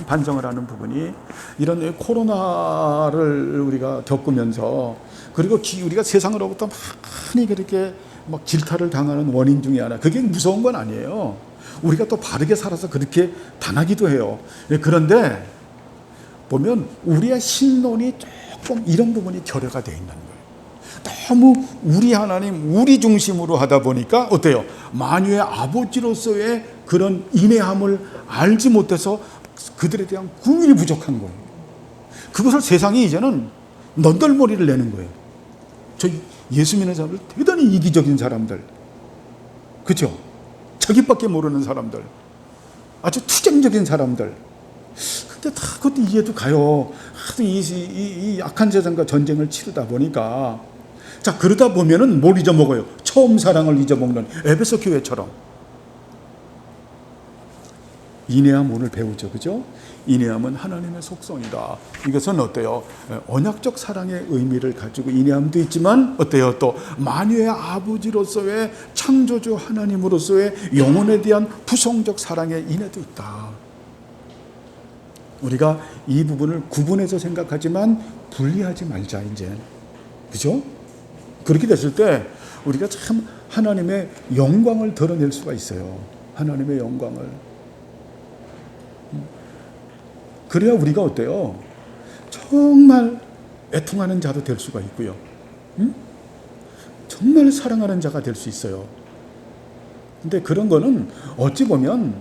반성을 하는 부분이 이런 코로나를 우리가 겪으면서, 그리고 우리가 세상으로부터 많이 그렇게 막 질타를 당하는 원인 중에 하나, 그게 무서운 건 아니에요. 우리가 또 바르게 살아서 그렇게 당하기도 해요. 그런데 보면 우리의 신론이 조금 이런 부분이 결여가 되어 있는 거예요. 너무 우리 하나님, 우리 중심으로 하다 보니까 어때요? 만유의 아버지로서의 그런 인애함을 알지 못해서 그들에 대한 구분이 부족한 거예요. 그것을 세상이 이제는 넌덜머리를 내는 거예요. 저 예수 믿는 사람들, 대단히 이기적인 사람들, 그렇죠? 자기밖에 모르는 사람들, 아주 투쟁적인 사람들. 근데 다 그것도 이해도 가요. 하도 이 악한 세상과 전쟁을 치르다 보니까, 자, 그러다 보면은 뭘 잊어먹어요? 처음 사랑을 잊어먹는 에베소 교회처럼. 인애함 오늘 배우죠, 그죠? 인애함은 하나님의 속성이다. 이것은 어때요? 언약적 사랑의 의미를 가지고 인애함도 있지만 어때요? 또 만유의 아버지로서의 창조주 하나님으로서의 영혼에 대한 부성적 사랑의 인애도 있다. 우리가 이 부분을 구분해서 생각하지만 분리하지 말자 이제. 그죠? 그렇게 됐을 때 우리가 참 하나님의 영광을 드러낼 수가 있어요. 하나님의 영광을. 그래야 우리가 어때요? 정말 애통하는 자도 될 수가 있고요. 정말 사랑하는 자가 될 수 있어요. 근데 그런 거는 어찌 보면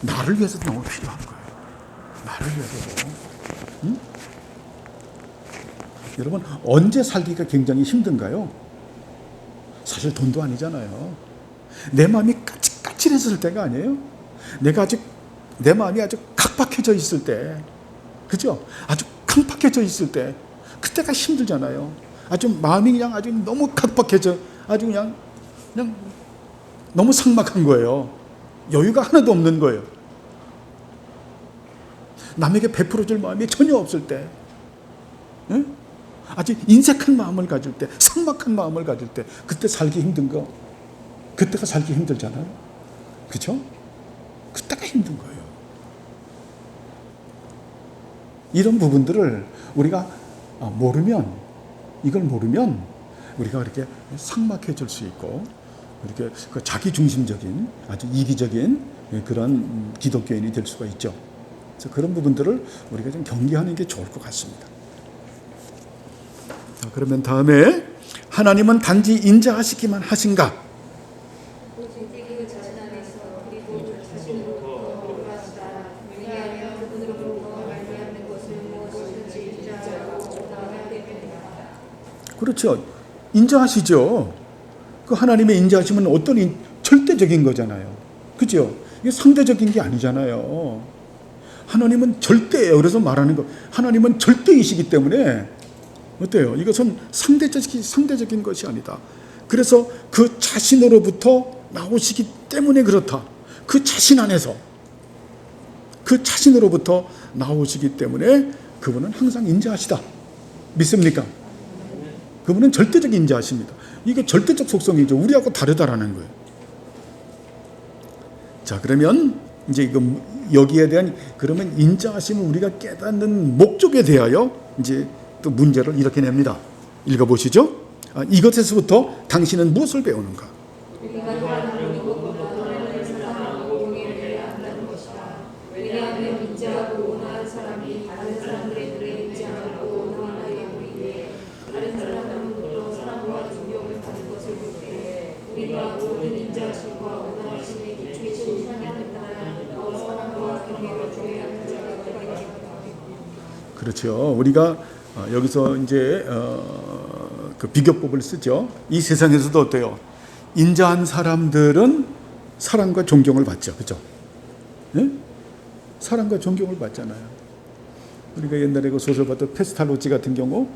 나를 위해서도 너무 필요한 거예요. 나를 위해서도. 여러분, 언제 살기가 굉장히 힘든가요? 사실 돈도 아니잖아요. 내 마음이 까칠까칠했을 때가 아니에요. 내 마음이 아주 각박해져 있을 때, 그죠? 아주 강팍해져 있을 때, 그때가 힘들잖아요. 아주 마음이 그냥 아주 너무 각박해져, 아주 그냥 너무 삭막한 거예요. 여유가 하나도 없는 거예요. 남에게 베풀어줄 마음이 전혀 없을 때, 예? 아주 인색한 마음을 가질 때, 삭막한 마음을 가질 때, 그때 살기 힘든 거, 그때가 살기 힘들잖아요. 그렇죠? 그때가 힘든 거예요. 이런 부분들을 우리가 이걸 모르면 우리가 이렇게 삭막해질 수 있고, 이렇게 자기 중심적인 아주 이기적인 그런 기독교인이 될 수가 있죠. 그래서 그런 부분들을 우리가 좀 경계하는 게 좋을 것 같습니다. 자, 그러면 다음에 하나님은 단지 인자하시기만 하신가? 그렇죠. 인자하시죠. 그 하나님의 인자하심은 어떤 절대적인 거잖아요. 그죠? 이게 상대적인 게 아니잖아요. 하나님은 절대예요. 그래서 말하는 거. 하나님은 절대이시기 때문에 어때요? 이것은 상대적인 것이 아니다. 그래서 그 자신으로부터 나오시기 때문에 그렇다. 그 자신 안에서, 그 자신으로부터 나오시기 때문에 그분은 항상 인자하시다. 믿습니까? 그분은 절대적 인자하십니다. 이게 절대적 속성이죠. 우리하고 다르다라는 거예요. 자, 그러면 이제 여기에 대한 그러면 인자하심을 우리가 깨닫는 목적에 대하여 이제 또 문제를 이렇게 냅니다. 읽어보시죠. 이것에서부터 당신은 무엇을 배우는가? 그렇죠. 우리가 여기서 이제 그 비교법을 쓰죠. 이 세상에서도 어때요? 인자한 사람들은 사랑과 존경을 받죠. 그렇죠? 네? 사랑과 존경을 받잖아요. 우리가 옛날에 그 소설 봤던 페스탈로치 같은 경우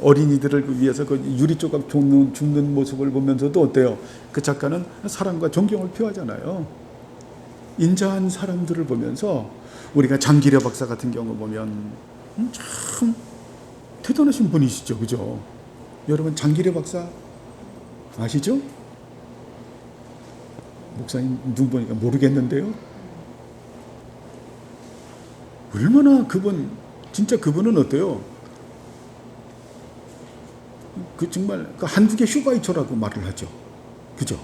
어린이들을 위해서 그 유리 조각 줍는 모습을 보면서도 어때요? 그 작가는 사랑과 존경을 표하잖아요. 인자한 사람들을 보면서 우리가 장기려 박사 같은 경우 보면 참 대단하신 분이시죠. 그죠? 여러분 장기려 박사 아시죠? 목사님 눈 보니까 모르겠는데요. 얼마나 진짜 그분은 어때요? 그 정말 그 한국의 슈바이처라고 말을 하죠. 그죠?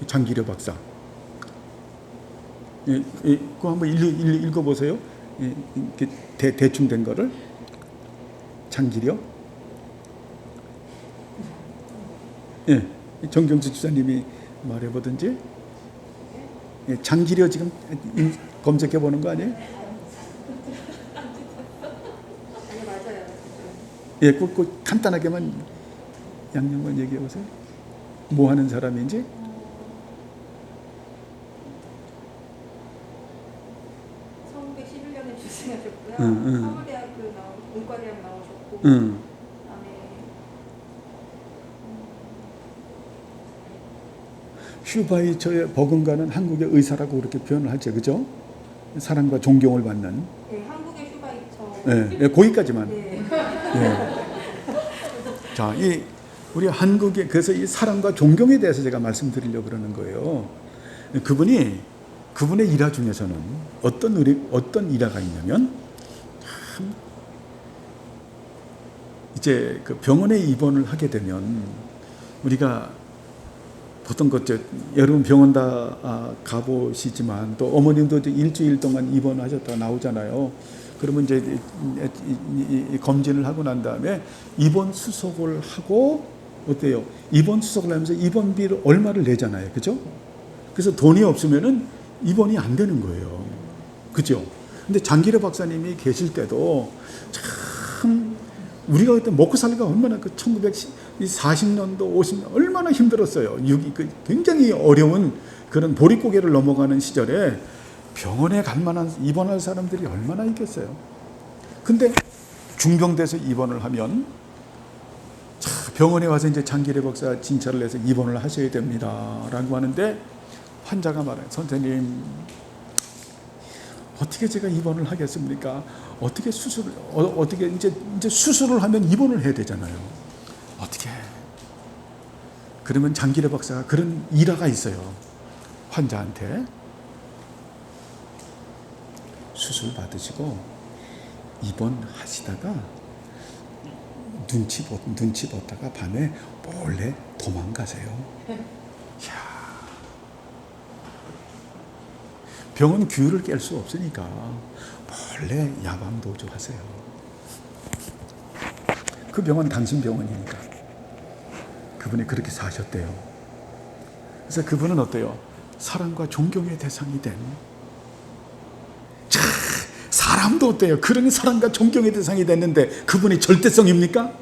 장기려 박사. 그거 한번 읽어보세요. 대충 된 거를. 장기려. 예, 정경수 지사님이 말해보든지. 예, 장기려 지금 검색해 보는 거 아니에요? 아니 맞아요. 예, 꼭 간단하게만 양념만 얘기해 보세요. 뭐 하는 사람인지. 1911년에 출생하셨고요. 응. 서울대학교 문과대학 나오셨고, 응. 그다음에 슈바이처의 버금가는 한국의 의사라고 그렇게 표현을 하죠, 그죠? 사랑과 존경을 받는. 네, 한국의 슈바이처. 예, 거기까지만. 네. 예. 자, 우리 한국의 그래서 이 사랑과 존경에 대해서 제가 말씀드리려고 그러는 거예요. 그분이 그분의 일화 중에서는 어떤 일화가 있냐면, 참 이제 그 병원에 입원을 하게 되면 우리가 보통 여러분 병원 다 가보시지만 또 어머님도 이제 일주일 동안 입원하셨다 나오잖아요. 그러면 이제 검진을 하고 난 다음에 입원 수속을 하고 어때요? 입원 수속을 하면서 입원비를 얼마를 내잖아요, 그죠? 그래서 돈이 없으면은 입원이 안 되는 거예요, 그죠? 근데 장기래 박사님이 계실 때도 참 우리가 그때 먹고 살기가 얼마나 1940년도 50년 얼마나 힘들었어요. 굉장히 어려운 그런 보릿고개를 넘어가는 시절에 병원에 갈 만한 입원할 사람들이 얼마나 있겠어요. 근데 중병돼서 입원을 하면 병원에 와서 이제 장기래 박사 진찰을 해서 입원을 하셔야 됩니다라고 하는데 환자가 말해요. 선생님, 어떻게 제가 입원을 하겠습니까? 어떻게 이제 수술을 하면 입원을 해야 되잖아요. 어떻게? 그러면 장기래 박사가 그런 일화가 있어요. 환자한테 수술 받으시고 입원하시다가 눈치 보다가 밤에 몰래 도망가세요. 이야. 병원 규율을 깰 수 없으니까 몰래 야방 도주하세요. 그 병원 당신 병원이니까. 그분이 그렇게 사셨대요. 그래서 그분은 어때요? 사랑과 존경의 대상이 된, 사람도 어때요? 그런 사랑과 존경의 대상이 됐는데 그분이 절대성입니까?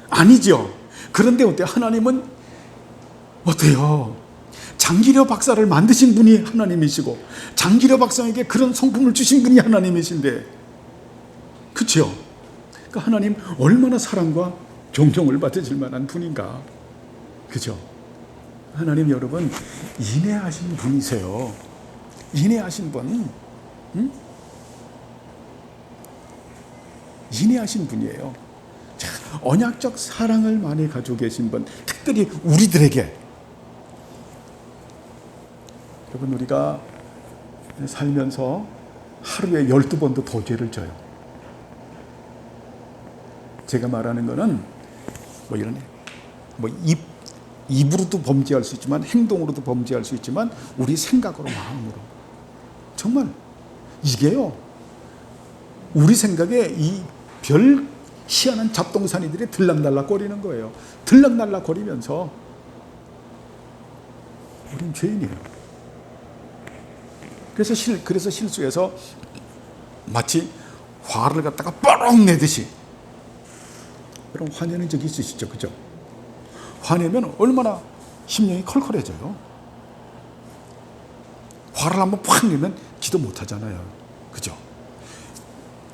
아니죠. 그런데 어때요? 하나님은 어때요? 장기려 박사를 만드신 분이 하나님이시고 장기려 박사에게 그런 성품을 주신 분이 하나님이신데, 그렇죠? 그러니까 하나님 얼마나 사랑과 존경을 받으실 만한 분인가, 그죠? 하나님 여러분 인내하신 분이세요. 인내하신 분, 인내하신 분이에요. 자, 언약적 사랑을 많이 가지고 계신 분, 특별히 우리들에게. 여러분 우리가 살면서 하루에 12번도 더 죄를 져요. 제가 말하는 거는 입으로도 범죄할 수 있지만 행동으로도 범죄할 수 있지만 우리 생각으로, 마음으로. 정말 이게요, 우리 생각에 이 별 희한한 잡동사니들이 들락날락거리는 거예요. 들락날락거리면서 우린 죄인이에요. 그래서 실수해서 마치 화를 갖다가 뻐럭 내듯이. 여러분 화내는 적이 있으시죠, 그죠? 화내면 얼마나 심령이 컬컬해져요. 화를 한번 팍 내면 기도 못 하잖아요, 그죠?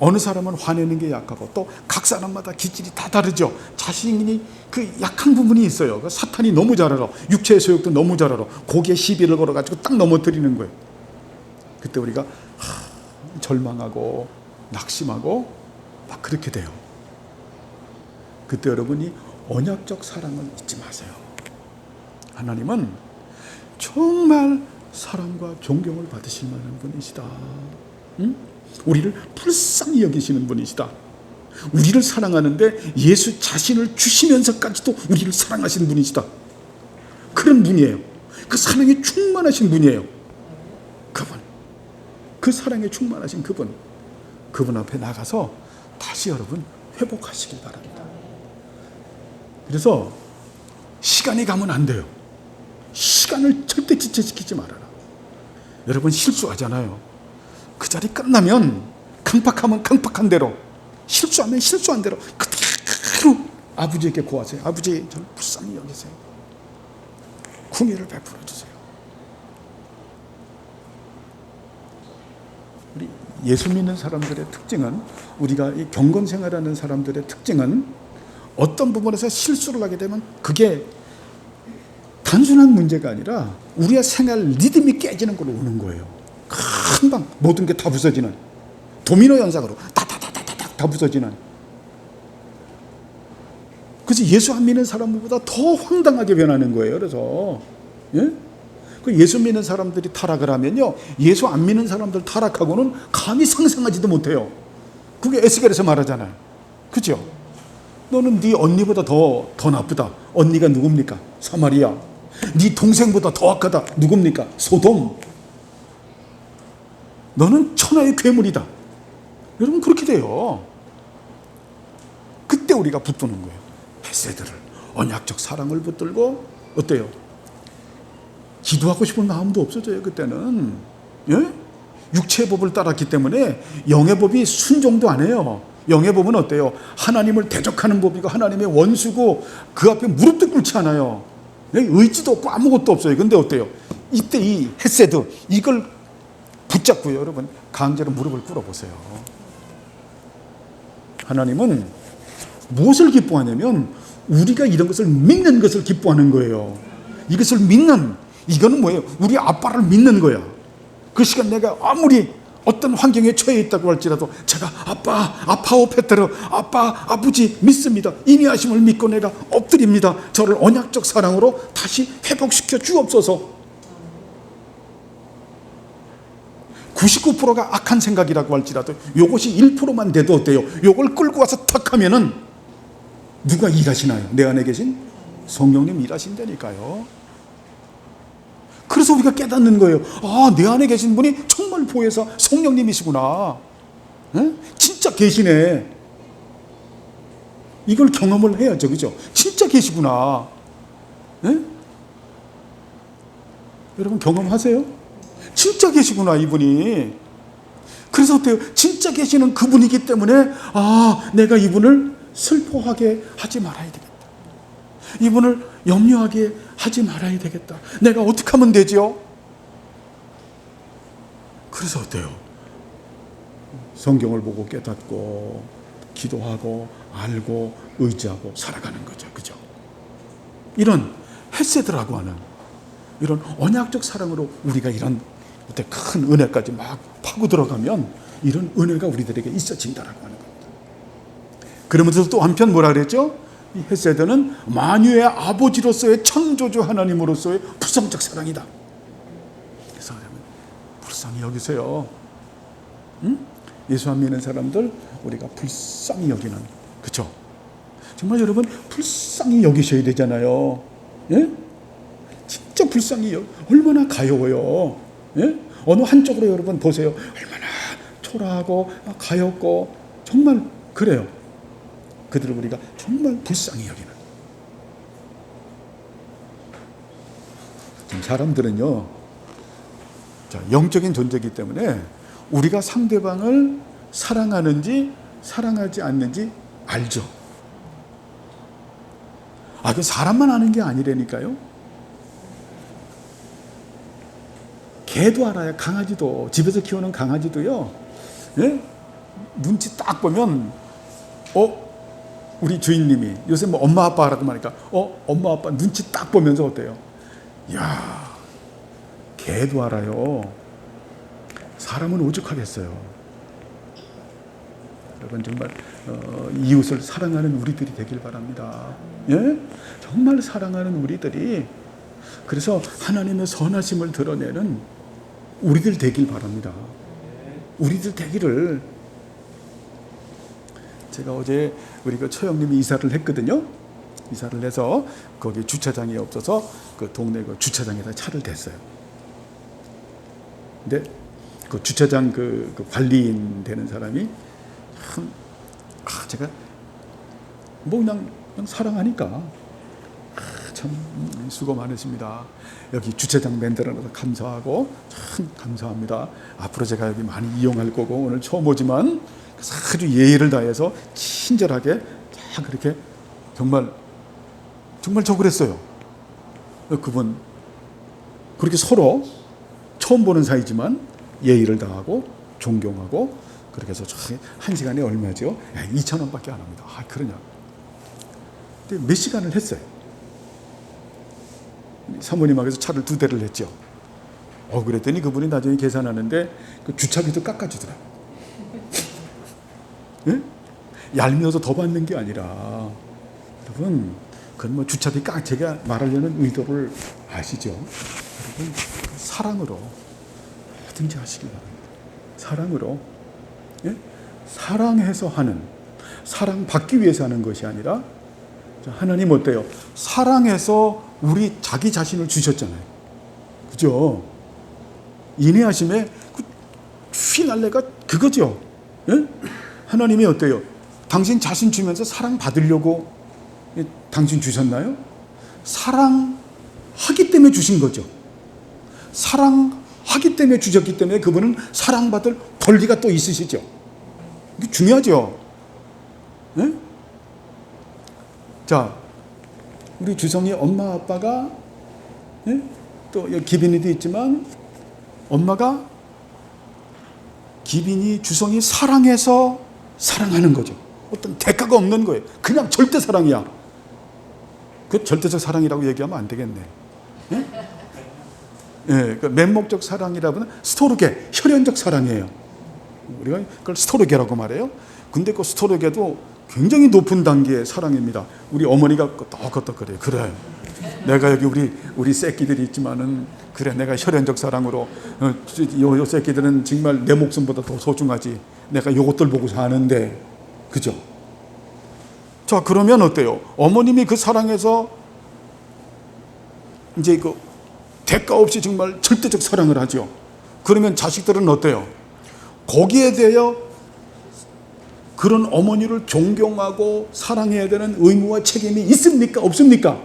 어느 사람은 화내는 게 약하고 또 각 사람마다 기질이 다 다르죠. 자신이 그 약한 부분이 있어요. 그 사탄이 너무 잘 알아. 육체의 소욕도 너무 잘 알아. 거기에 시비를 걸어가지고 딱 넘어뜨리는 거예요. 그때 우리가 절망하고 낙심하고 막 그렇게 돼요. 그때 여러분이 언약적 사랑을 잊지 마세요. 하나님은 정말 사랑과 존경을 받으실 만한 분이시다. 우리를 불쌍히 여기시는 분이시다. 우리를 사랑하는데 예수 자신을 주시면서까지도 우리를 사랑하시는 분이시다. 그런 분이에요. 그 사랑에 충만하신 분이에요. 그 사랑에 충만하신 그분 앞에 나가서 다시 여러분 회복하시길 바랍니다. 그래서 시간이 가면 안 돼요. 시간을 절대 지체시키지 말아라. 여러분 실수하잖아요. 그 자리 끝나면 강박하면 강박한 대로, 실수하면 실수한 대로 그대로 아버지에게 고하세요. 아버지, 저를 불쌍히 여기세요. 궁예를 베풀어 주세요. 우리 예수 믿는 사람들의 특징은, 우리가 이 경건 생활하는 사람들의 특징은 어떤 부분에서 실수를 하게 되면 그게 단순한 문제가 아니라 우리의 생활 리듬이 깨지는 걸로 오는 거예요. 금방 모든 게 다 부서지는, 도미노 현상으로 다다다다닥 다 부서지는. 그래서 예수 안 믿는 사람보다 더 황당하게 변하는 거예요. 그래서 그 예수 믿는 사람들이 타락을 하면요, 예수 안 믿는 사람들 타락하고는 감히 상상하지도 못해요. 그게 에스겔에서 말하잖아요. 그죠? 너는 네 언니보다 더 나쁘다. 언니가 누굽니까? 사마리아. 네 동생보다 더 악하다. 누굽니까? 소돔. 너는 천하의 괴물이다. 여러분, 그렇게 돼요. 그때 우리가 붙드는 거예요. 헤세드를, 언약적 사랑을 붙들고, 어때요? 기도하고 싶은 마음도 없어져요. 그때는. 예? 육체의 법을 따랐기 때문에 영의 법이 순종도 안 해요. 영의 법은 어때요? 하나님을 대적하는 법이고 하나님의 원수고 그 앞에 무릎도 꿇지 않아요. 의지도 없고 아무것도 없어요. 근데 어때요? 이때 이 헤세드, 이걸 붙잡고요, 여러분, 강제로 무릎을 꿇어보세요. 하나님은 무엇을 기뻐하냐면 우리가 이런 것을 믿는 것을 기뻐하는 거예요. 이것을 믿는, 이거는 뭐예요? 우리 아빠를 믿는 거야. 그 시간 내가 아무리 어떤 환경에 처해 있다고 할지라도 제가 아파오 페테르, 아버지 믿습니다. 인내하심을 믿고 내가 엎드립니다. 저를 언약적 사랑으로 다시 회복시켜 주옵소서. 99%가 악한 생각이라고 할지라도 이것이 1%만 돼도 어때요? 이걸 끌고 와서 탁 하면은 누가 일하시나요? 내 안에 계신 성령님 일하신다니까요. 그래서 우리가 깨닫는 거예요. 아, 내 안에 계신 분이 정말 보혜사 성령님이시구나. 에? 진짜 계시네. 이걸 경험을 해야죠. 그죠? 진짜 계시구나. 에? 여러분 경험하세요? 진짜 계시구나, 이분이. 그래서 어때요? 진짜 계시는 그분이기 때문에 아, 내가 이분을 슬퍼하게 하지 말아야 되겠다. 이분을 염려하게 하지 말아야 되겠다. 내가 어떻게 하면 되지요? 그래서 어때요? 성경을 보고 깨닫고 기도하고 알고 의지하고 살아가는 거죠. 그죠? 이런 헤세드라고 하는 이런 언약적 사랑으로 우리가 이런 어때 큰 은혜까지 막 파고 들어가면 이런 은혜가 우리들에게 있어진다라고 하는 겁니다. 그러면서 또 한편 뭐라 그랬죠? 이 헤세드는 만유의 아버지로서의 창조주 하나님으로서의 불성적 사랑이다. 그래서 불쌍히 여기세요. 응? 예수 안 믿는 사람들 우리가 불쌍히 여기는, 그렇죠? 정말 여러분 불쌍히 여기셔야 되잖아요. 예? 진짜 불쌍히 얼마나 가여워요. 예? 어느 한쪽으로 여러분 보세요. 얼마나 초라하고 가엽고 정말 그래요. 그들을 우리가 정말 불쌍히 여기는. 사람들은요, 자, 영적인 존재이기 때문에 우리가 상대방을 사랑하는지 사랑하지 않는지 알죠. 아, 그 사람만 아는 게 아니라니까요. 개도 알아요. 강아지도, 집에서 키우는 강아지도요. 예? 눈치 딱 보면 우리 주인님이 요새 뭐 엄마 아빠라고 하니까 엄마 아빠 눈치 딱 보면서 어때요? 이야, 개도 알아요. 사람은 오죽하겠어요. 여러분 정말 이웃을 사랑하는 우리들이 되길 바랍니다. 예? 정말 사랑하는 우리들이, 그래서 하나님의 선하심을 드러내는 우리들 되길 바랍니다. 우리들 되기를. 제가 어제 우리 그 처형님이 이사를 했거든요. 이사를 해서 거기 주차장이 없어서 그 동네 그 주차장에다 차를 댔어요. 근데 그 주차장 그 관리인 되는 사람이 참, 제가 뭐 그냥 사랑하니까 참 수고 많으십니다. 여기 주차장 만들어놔서 감사하고 참 감사합니다. 앞으로 제가 여기 많이 이용할 거고 오늘 처음 오지만 아주 예의를 다해서 친절하게 다 그렇게 정말 저 그랬어요. 그분 그렇게 서로 처음 보는 사이지만 예의를 다하고 존경하고 그렇게 해서 한 시간에 얼마죠? 2,000원밖에 안 합니다. 아, 그러냐? 근데 몇 시간을 했어요. 사모님하고서 차를 2대를 했죠. 그랬더니 그분이 나중에 계산하는데 그 주차비도 깎아주더라고요. 예? 얄미워서 더 받는 게 아니라, 여러분 그건 뭐 주차비 제가 말하려는 의도를 아시죠? 여러분, 사랑으로 뭐든지 하시기 바랍니다. 사랑으로. 예? 사랑해서 하는, 사랑받기 위해서 하는 것이 아니라, 하나님 어때요? 사랑해서 우리 자기 자신을 주셨잖아요. 그죠? 인내하심에 그 휘날레가 그거죠. 예? 하나님이 어때요? 당신 자신 주면서 사랑받으려고 당신 주셨나요? 사랑하기 때문에 주신 거죠. 사랑하기 때문에 주셨기 때문에 그분은 사랑받을 권리가 또 있으시죠. 이게 중요하죠. 예? 자, 우리 주성이 엄마 아빠가, 예? 또 기빈이도 있지만 엄마가 기빈이 주성이 사랑해서 사랑하는 거죠. 어떤 대가가 없는 거예요. 그냥 절대 사랑이야. 그 절대적 사랑이라고 얘기하면 안 되겠네. 예? 예, 그 맹목적 사랑이라고는 스토르게, 혈연적 사랑이에요. 우리가 그걸 스토르게라고 말해요. 근데 그 스토르게도 굉장히 높은 단계의 사랑입니다. 우리 어머니가 끄떡끄떡 그래요. 그래. 내가 여기 우리 새끼들이 있지만은 그래 내가 혈연적 사랑으로 요 새끼들은 정말 내 목숨보다 더 소중하지. 내가 요것들 보고 사는데 그죠? 자 그러면 어때요? 어머님이 그 사랑에서 이제 그 대가 없이 정말 절대적 사랑을 하죠. 그러면 자식들은 어때요? 거기에 대하여 그런 어머니를 존경하고 사랑해야 되는 의무와 책임이 있습니까? 없습니까?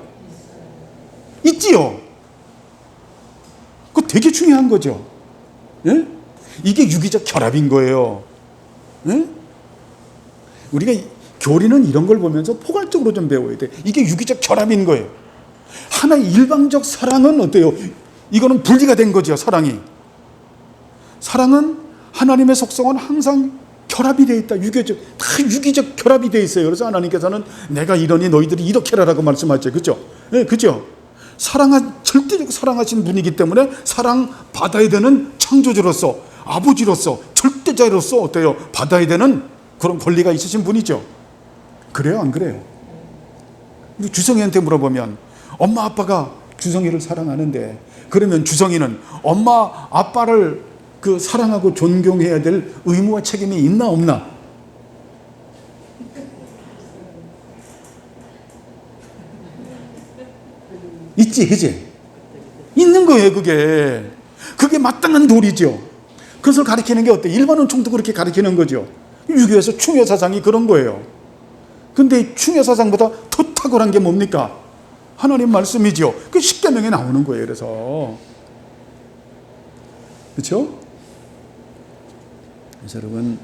있지요. 그거 되게 중요한 거죠. 예? 이게 유기적 결합인 거예요. 예? 우리가 교리는 이런 걸 보면서 포괄적으로 좀 배워야 돼. 이게 유기적 결합인 거예요. 하나의 일방적 사랑은 어때요? 이거는 분리가 된 거죠, 사랑이. 사랑은 하나님의 속성은 항상 결합이 되어 있다. 다 유기적 결합이 되어 있어요. 그래서 하나님께서는 내가 이러니 너희들이 이렇게 하라고 말씀하죠. 그죠? 네, 그죠? 절대적 사랑하신 분이기 때문에 사랑받아야 되는 창조주로서, 아버지로서, 절대자로서 어때요? 받아야 되는 그런 권리가 있으신 분이죠. 그래요? 안 그래요? 우리 주성이한테 물어보면 엄마 아빠가 주성이를 사랑하는데 그러면 주성이는 엄마 아빠를 그 사랑하고 존경해야 될 의무와 책임이 있나 없나? 있지, 그지? 있는 거예요, 그게. 그게 마땅한 도리죠. 그것을 가르치는 게 어때? 일반 은총도 그렇게 가르치는 거죠. 유교에서 충효 사상이 그런 거예요. 근데 충효 사상보다 더 탁월한 게 뭡니까? 하나님 말씀이죠. 그 십계명에 나오는 거예요. 그래서 그렇죠? 그래서 여러분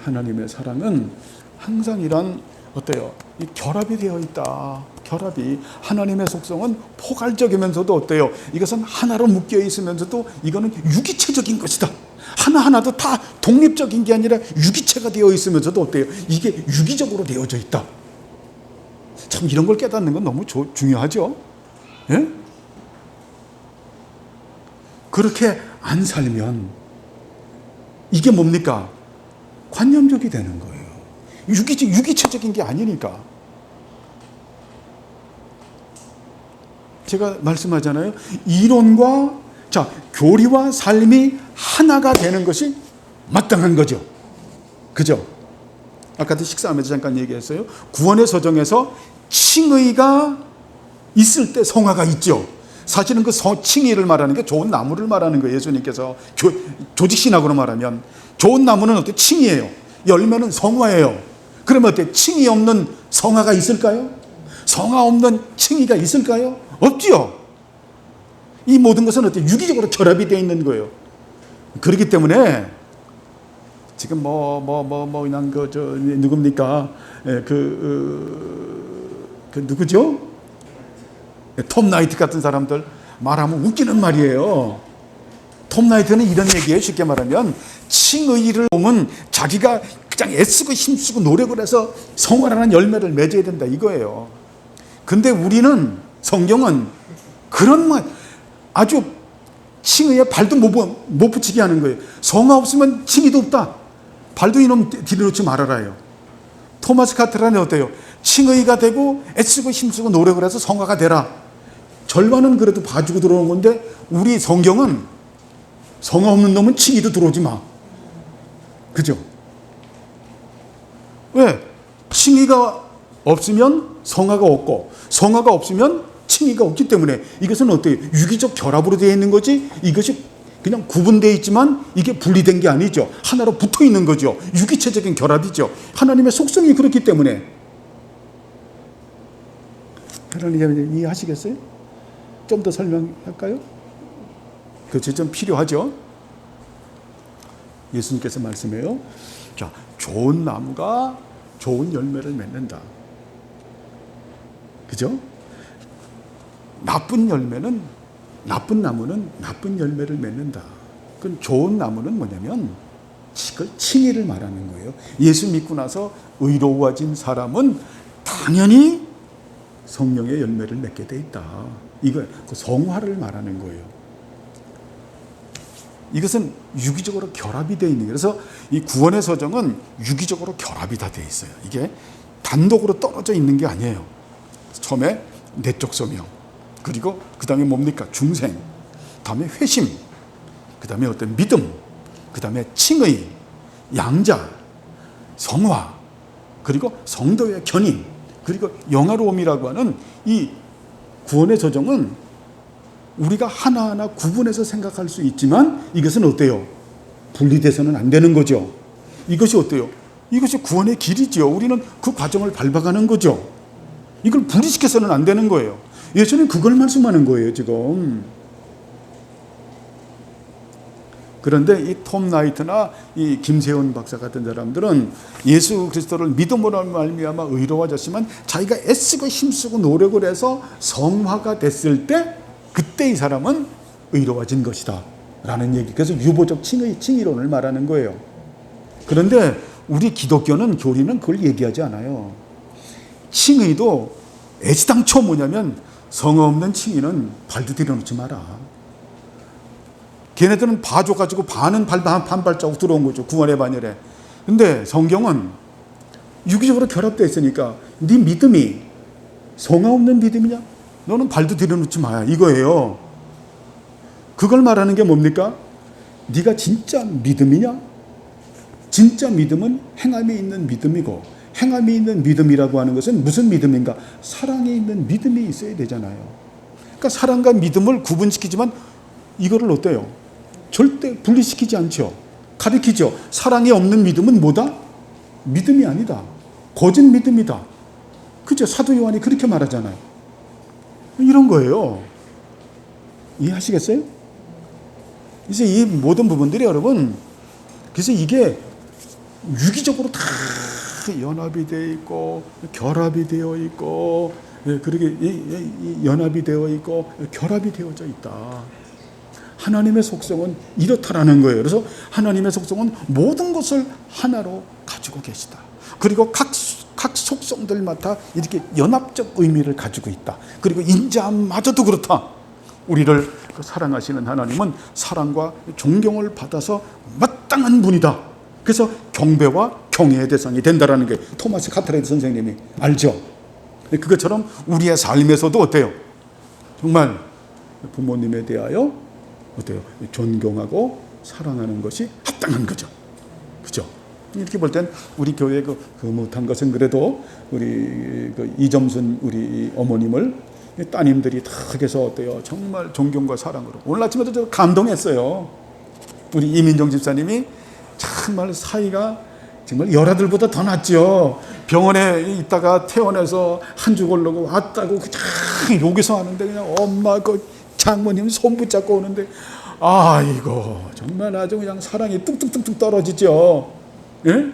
하나님의 사랑은 항상 이런 어때요? 이 결합이 되어 있다. 결합이 하나님의 속성은 포괄적이면서도 어때요? 이것은 하나로 묶여 있으면서도 이거는 유기체적인 것이다. 하나하나도 다 독립적인 게 아니라 유기체가 되어 있으면서도 어때요? 이게 유기적으로 되어져 있다. 참 이런 걸 깨닫는 건 너무 중요하죠. 예? 그렇게 안 살면 이게 뭡니까? 관념적이 되는 거예요. 유기체적인 게 아니니까. 제가 말씀하잖아요. 이론과 교리와 삶이 하나가 되는 것이 마땅한 거죠. 그죠? 아까도 식사하면서 잠깐 얘기했어요. 구원의 서정에서 칭의가 있을 때 성화가 있죠. 사실은 그 칭의를 말하는 게 좋은 나무를 말하는 거예요. 예수님께서 조직신학으로 말하면 좋은 나무는 어때? 칭의예요. 열매는 성화예요. 그러면 어때? 칭의 없는 성화가 있을까요? 성화 없는 칭의가 있을까요? 없지요. 이 모든 것은 어때? 유기적으로 결합이 되어 있는 거예요. 그렇기 때문에 지금 그냥 누굽니까? 누구죠? 톰 나이트 같은 사람들 말하면 웃기는 말이에요. 톰 나이트는 이런 얘기예요. 쉽게 말하면 칭의를 보면 자기가 그냥 애쓰고 힘쓰고 노력을 해서 성화라는 열매를 맺어야 된다 이거예요. 근데 우리는 성경은 그런 말 아주 칭의에 발도 못 붙이게 하는 거예요. 성화 없으면 칭의도 없다. 발도 이놈 들여놓지 말아라요. 토마스 카테라는 어때요? 칭의가 되고 애쓰고 힘쓰고 노력을 해서 성화가 되라. 절반은 그래도 봐주고 들어오는 건데 우리 성경은 성화 없는 놈은 칭의도 들어오지 마. 그죠? 왜? 칭의가 없으면 성화가 없고 성화가 없으면 칭의가 없기 때문에 이것은 어때요? 유기적 결합으로 되어 있는 거지 이것이 그냥 구분되어 있지만 이게 분리된 게 아니죠. 하나로 붙어 있는 거죠. 유기체적인 결합이죠. 하나님의 속성이 그렇기 때문에. 하나님 이해하시겠어요? 좀 더 설명할까요? 그것이 좀 필요하죠. 예수님께서 말씀해요. 자, 좋은 나무가 좋은 열매를 맺는다. 그죠? 나쁜 나무는 나쁜 열매를 맺는다. 그 좋은 나무는 뭐냐면 그걸 칭의를 말하는 거예요. 예수 믿고 나서 의로워진 사람은 당연히 성령의 열매를 맺게 돼 있다. 이거 성화를 말하는 거예요. 이것은 유기적으로 결합이 되어 있는 거예요. 그래서 이 구원의 서정은 유기적으로 결합이 다 되어 있어요. 이게 단독으로 떨어져 있는 게 아니에요. 처음에 내적 소명, 그리고 그 다음에 뭡니까? 중생, 그 다음에 회심, 그 다음에 어떤 믿음, 그 다음에 칭의, 양자, 성화, 그리고 성도의 견인, 그리고 영화로움이라고 하는 이 구원의 서정은 우리가 하나하나 구분해서 생각할 수 있지만 이것은 어때요? 분리돼서는 안 되는 거죠. 이것이 어때요? 이것이 구원의 길이죠. 우리는 그 과정을 밟아가는 거죠. 이걸 분리시켜서는 안 되는 거예요. 예수는 그걸 말씀하는 거예요, 지금. 그런데 이 톰 나이트나 이 김세훈 박사 같은 사람들은 예수 그리스도를 믿음으로 말미암아 의로워졌지만 자기가 애쓰고 힘쓰고 노력을 해서 성화가 됐을 때 그때 이 사람은 의로워진 것이다 라는 얘기. 그래서 유보적 칭의론을 말하는 거예요. 그런데 우리 기독교는 교리는 그걸 얘기하지 않아요. 칭의도 애시당초 뭐냐면 성화 없는 칭의는 발도 들여놓지 마라. 걔네들은 봐줘가지고 반은 반 발자국 들어온 거죠. 구원의 반열에. 근데 성경은 유기적으로 결합되어 있으니까 네 믿음이 성화 없는 믿음이냐? 너는 발도 들여놓지 마. 이거예요. 그걸 말하는 게 뭡니까? 네가 진짜 믿음이냐? 진짜 믿음은 행함이 있는 믿음이고 행함이 있는 믿음이라고 하는 것은 무슨 믿음인가? 사랑이 있는 믿음이 있어야 되잖아요. 그러니까 사랑과 믿음을 구분시키지만 이거를 어때요? 절대 분리시키지 않죠. 가리키죠. 사랑이 없는 믿음은 뭐다? 믿음이 아니다. 거짓 믿음이다. 그죠? 사도 요한이 그렇게 말하잖아요. 이런 거예요. 이해하시겠어요? 그래서 이 모든 부분들이 여러분, 그래서 이게 유기적으로 다 연합이 되어 있고 결합이 되어 있고 그렇게 연합이 되어 있고 결합이 되어져 있다. 하나님의 속성은 이렇다라는 거예요. 그래서 하나님의 속성은 모든 것을 하나로 가지고 계시다. 그리고 각 속성들마다 이렇게 연합적 의미를 가지고 있다. 그리고 인자마저도 그렇다. 우리를 사랑하시는 하나님은 사랑과 존경을 받아서 마땅한 분이다. 그래서 경배와 경외의 대상이 된다라는 게 토마스 카트레드 선생님이 알죠. 그것처럼 우리의 삶에서도 어때요? 정말 부모님에 대하여 어때요? 존경하고 사랑하는 것이 합당한 거죠. 그죠? 이렇게 볼 땐 우리 교회 그 못한 것은 그래도 우리 이점순 우리 어머님을 따님들이 다 해서 어때요? 정말 존경과 사랑으로. 오늘 아침에도 저 감동했어요. 우리 이민정 집사님이 정말 사이가 정말 열아들보다 더 낫죠. 병원에 있다가 퇴원해서 한 주 걸르고 왔다고 그냥 여기서 하는데 그냥 엄마 그 장모님 손 붙잡고 오는데 아이고 정말 아주 그냥 사랑이 뚝뚝뚝뚝 떨어지죠. 예?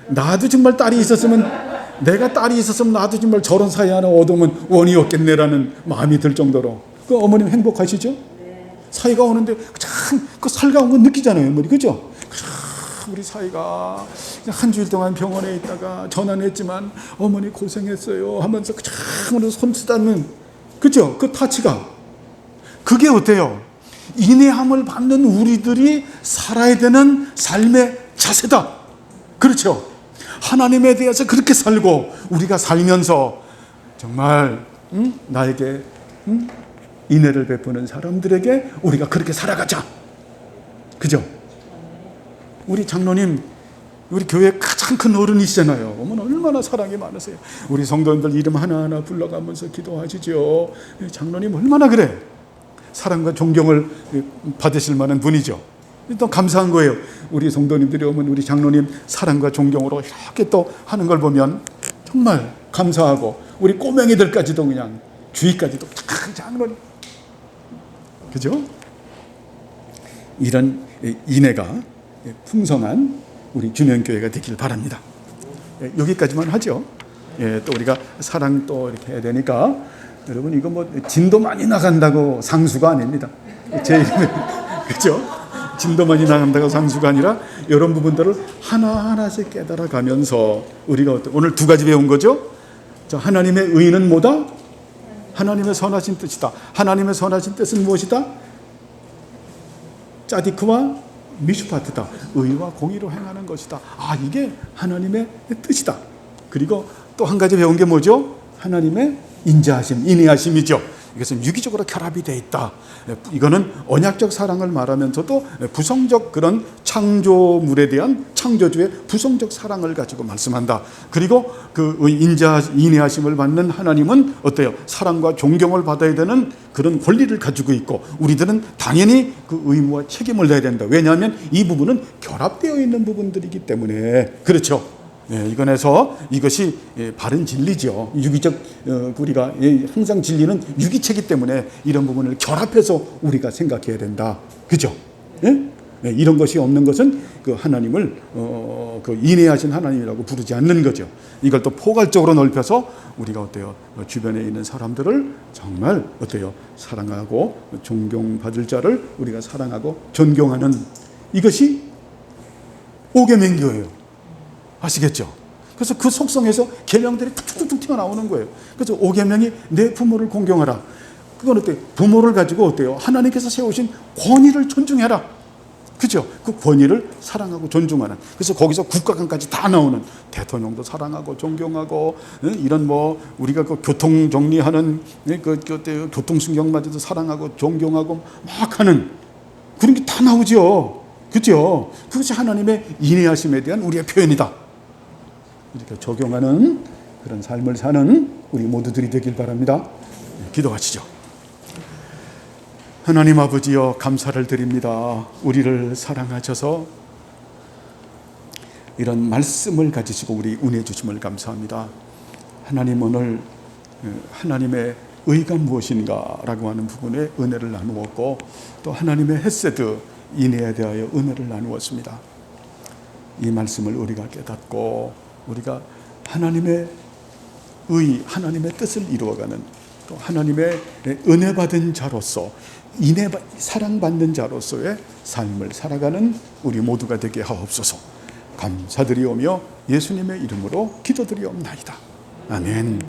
나도 정말 딸이 있었으면 내가 딸이 있었으면 나도 정말 저런 사이 하나 얻으면 원이었겠네라는 마음이 들 정도로. 그 어머님 행복하시죠? 사이가 오는데 참 그 살가운 건 느끼잖아요, 어머니. 그죠? 우리 사이가 한 주일 동안 병원에 있다가 전화했지만 어머니 고생했어요 하면서 참 손 쓰다는 그죠? 그 타치가 그게 어때요? 인내함을 받는 우리들이 살아야 되는 삶의 자세다. 그렇죠? 하나님에 대해서 그렇게 살고 우리가 살면서 정말 나에게 인애를 베푸는 사람들에게 우리가 그렇게 살아가자. 그죠? 우리 장로님, 우리 교회 가장 큰 어른이시잖아요. 어머나 얼마나 사랑이 많으세요. 우리 성도님들 이름 하나하나 불러가면서 기도하시죠. 장로님 얼마나 그래. 사랑과 존경을 받으실 만한 분이죠. 또 감사한 거예요. 우리 성도님들이 오면 우리 장로님 사랑과 존경으로 이렇게 또 하는 걸 보면 정말 감사하고 우리 꼬맹이들까지도 그냥 주위까지도 장로님. 그죠? 이런 인애가 풍성한 우리 주명교회가 되길 바랍니다. 여기까지만 하죠. 또 우리가 사랑 또 이렇게 해야 되니까 여러분 이거 뭐 진도 많이 나간다고 상수가 아닙니다. 제 이름에 그죠? 진도 많이 나간다고 상수가 아니라 이런 부분들을 하나하나씩 깨달아가면서 우리가 오늘 두 가지 배운 거죠. 하나님의 의는 뭐다? 하나님의 선하신 뜻이다. 하나님의 선하신 뜻은 무엇이다? 짜디크와 미슈파트다. 의와 공의로 행하는 것이다. 이게 하나님의 뜻이다. 그리고 또 한 가지 배운 게 뭐죠? 하나님의 인자하심, 인애하심이죠. 이것은 유기적으로 결합이 되어 있다. 이거는 언약적 사랑을 말하면서도 부성적 그런 창조물에 대한 창조주의 부성적 사랑을 가지고 말씀한다. 그리고 그 인애하심을 받는 하나님은 어때요? 사랑과 존경을 받아야 되는 그런 권리를 가지고 있고 우리들은 당연히 그 의무와 책임을 져야 된다. 왜냐하면 이 부분은 결합되어 있는 부분들이기 때문에. 그렇죠. 이건에서 이것이 바른 진리죠. 유기적 우리가 항상 진리는 유기체이기 때문에 이런 부분을 결합해서 우리가 생각해야 된다. 그죠? 이런 것이 없는 것은 그 하나님을 그 인애하신 하나님이라고 부르지 않는 거죠. 이걸 또 포괄적으로 넓혀서 우리가 어때요? 주변에 있는 사람들을 정말 어때요? 사랑하고 존경받을 자를 우리가 사랑하고 존경하는 이것이 오계명교예요. 아시겠죠? 그래서 그 속성에서 계명들이 툭툭툭 튀어나오는 거예요. 그래서 오계명이 내 부모를 공경하라. 그건 어때요? 부모를 가지고 어때요? 하나님께서 세우신 권위를 존중해라. 그죠? 그 권위를 사랑하고 존중하는. 그래서 거기서 국가관까지 다 나오는 대통령도 사랑하고 존경하고 이런 뭐 우리가 그 교통 정리하는 그 교통순경마저도 사랑하고 존경하고 막 하는 그런 게 다 나오죠. 그죠? 그것이 하나님의 인애하심에 대한 우리의 표현이다. 이렇게 적용하는 그런 삶을 사는 우리 모두들이 되길 바랍니다. 기도하시죠. 하나님 아버지여 감사를 드립니다. 우리를 사랑하셔서 이런 말씀을 가지시고 우리 은혜 주심을 감사합니다. 하나님 오늘 하나님의 의가 무엇인가 라고 하는 부분에 은혜를 나누었고 또 하나님의 헤세드 인애에 대하여 은혜를 나누었습니다. 이 말씀을 우리가 깨닫고 우리가 하나님의 의, 하나님의 뜻을 이루어가는 또 하나님의 은혜 받은 자로서 사랑받는 자로서의 삶을 살아가는 우리 모두가 되게 하옵소서. 감사드리오며 예수님의 이름으로 기도드리옵나이다. 아멘.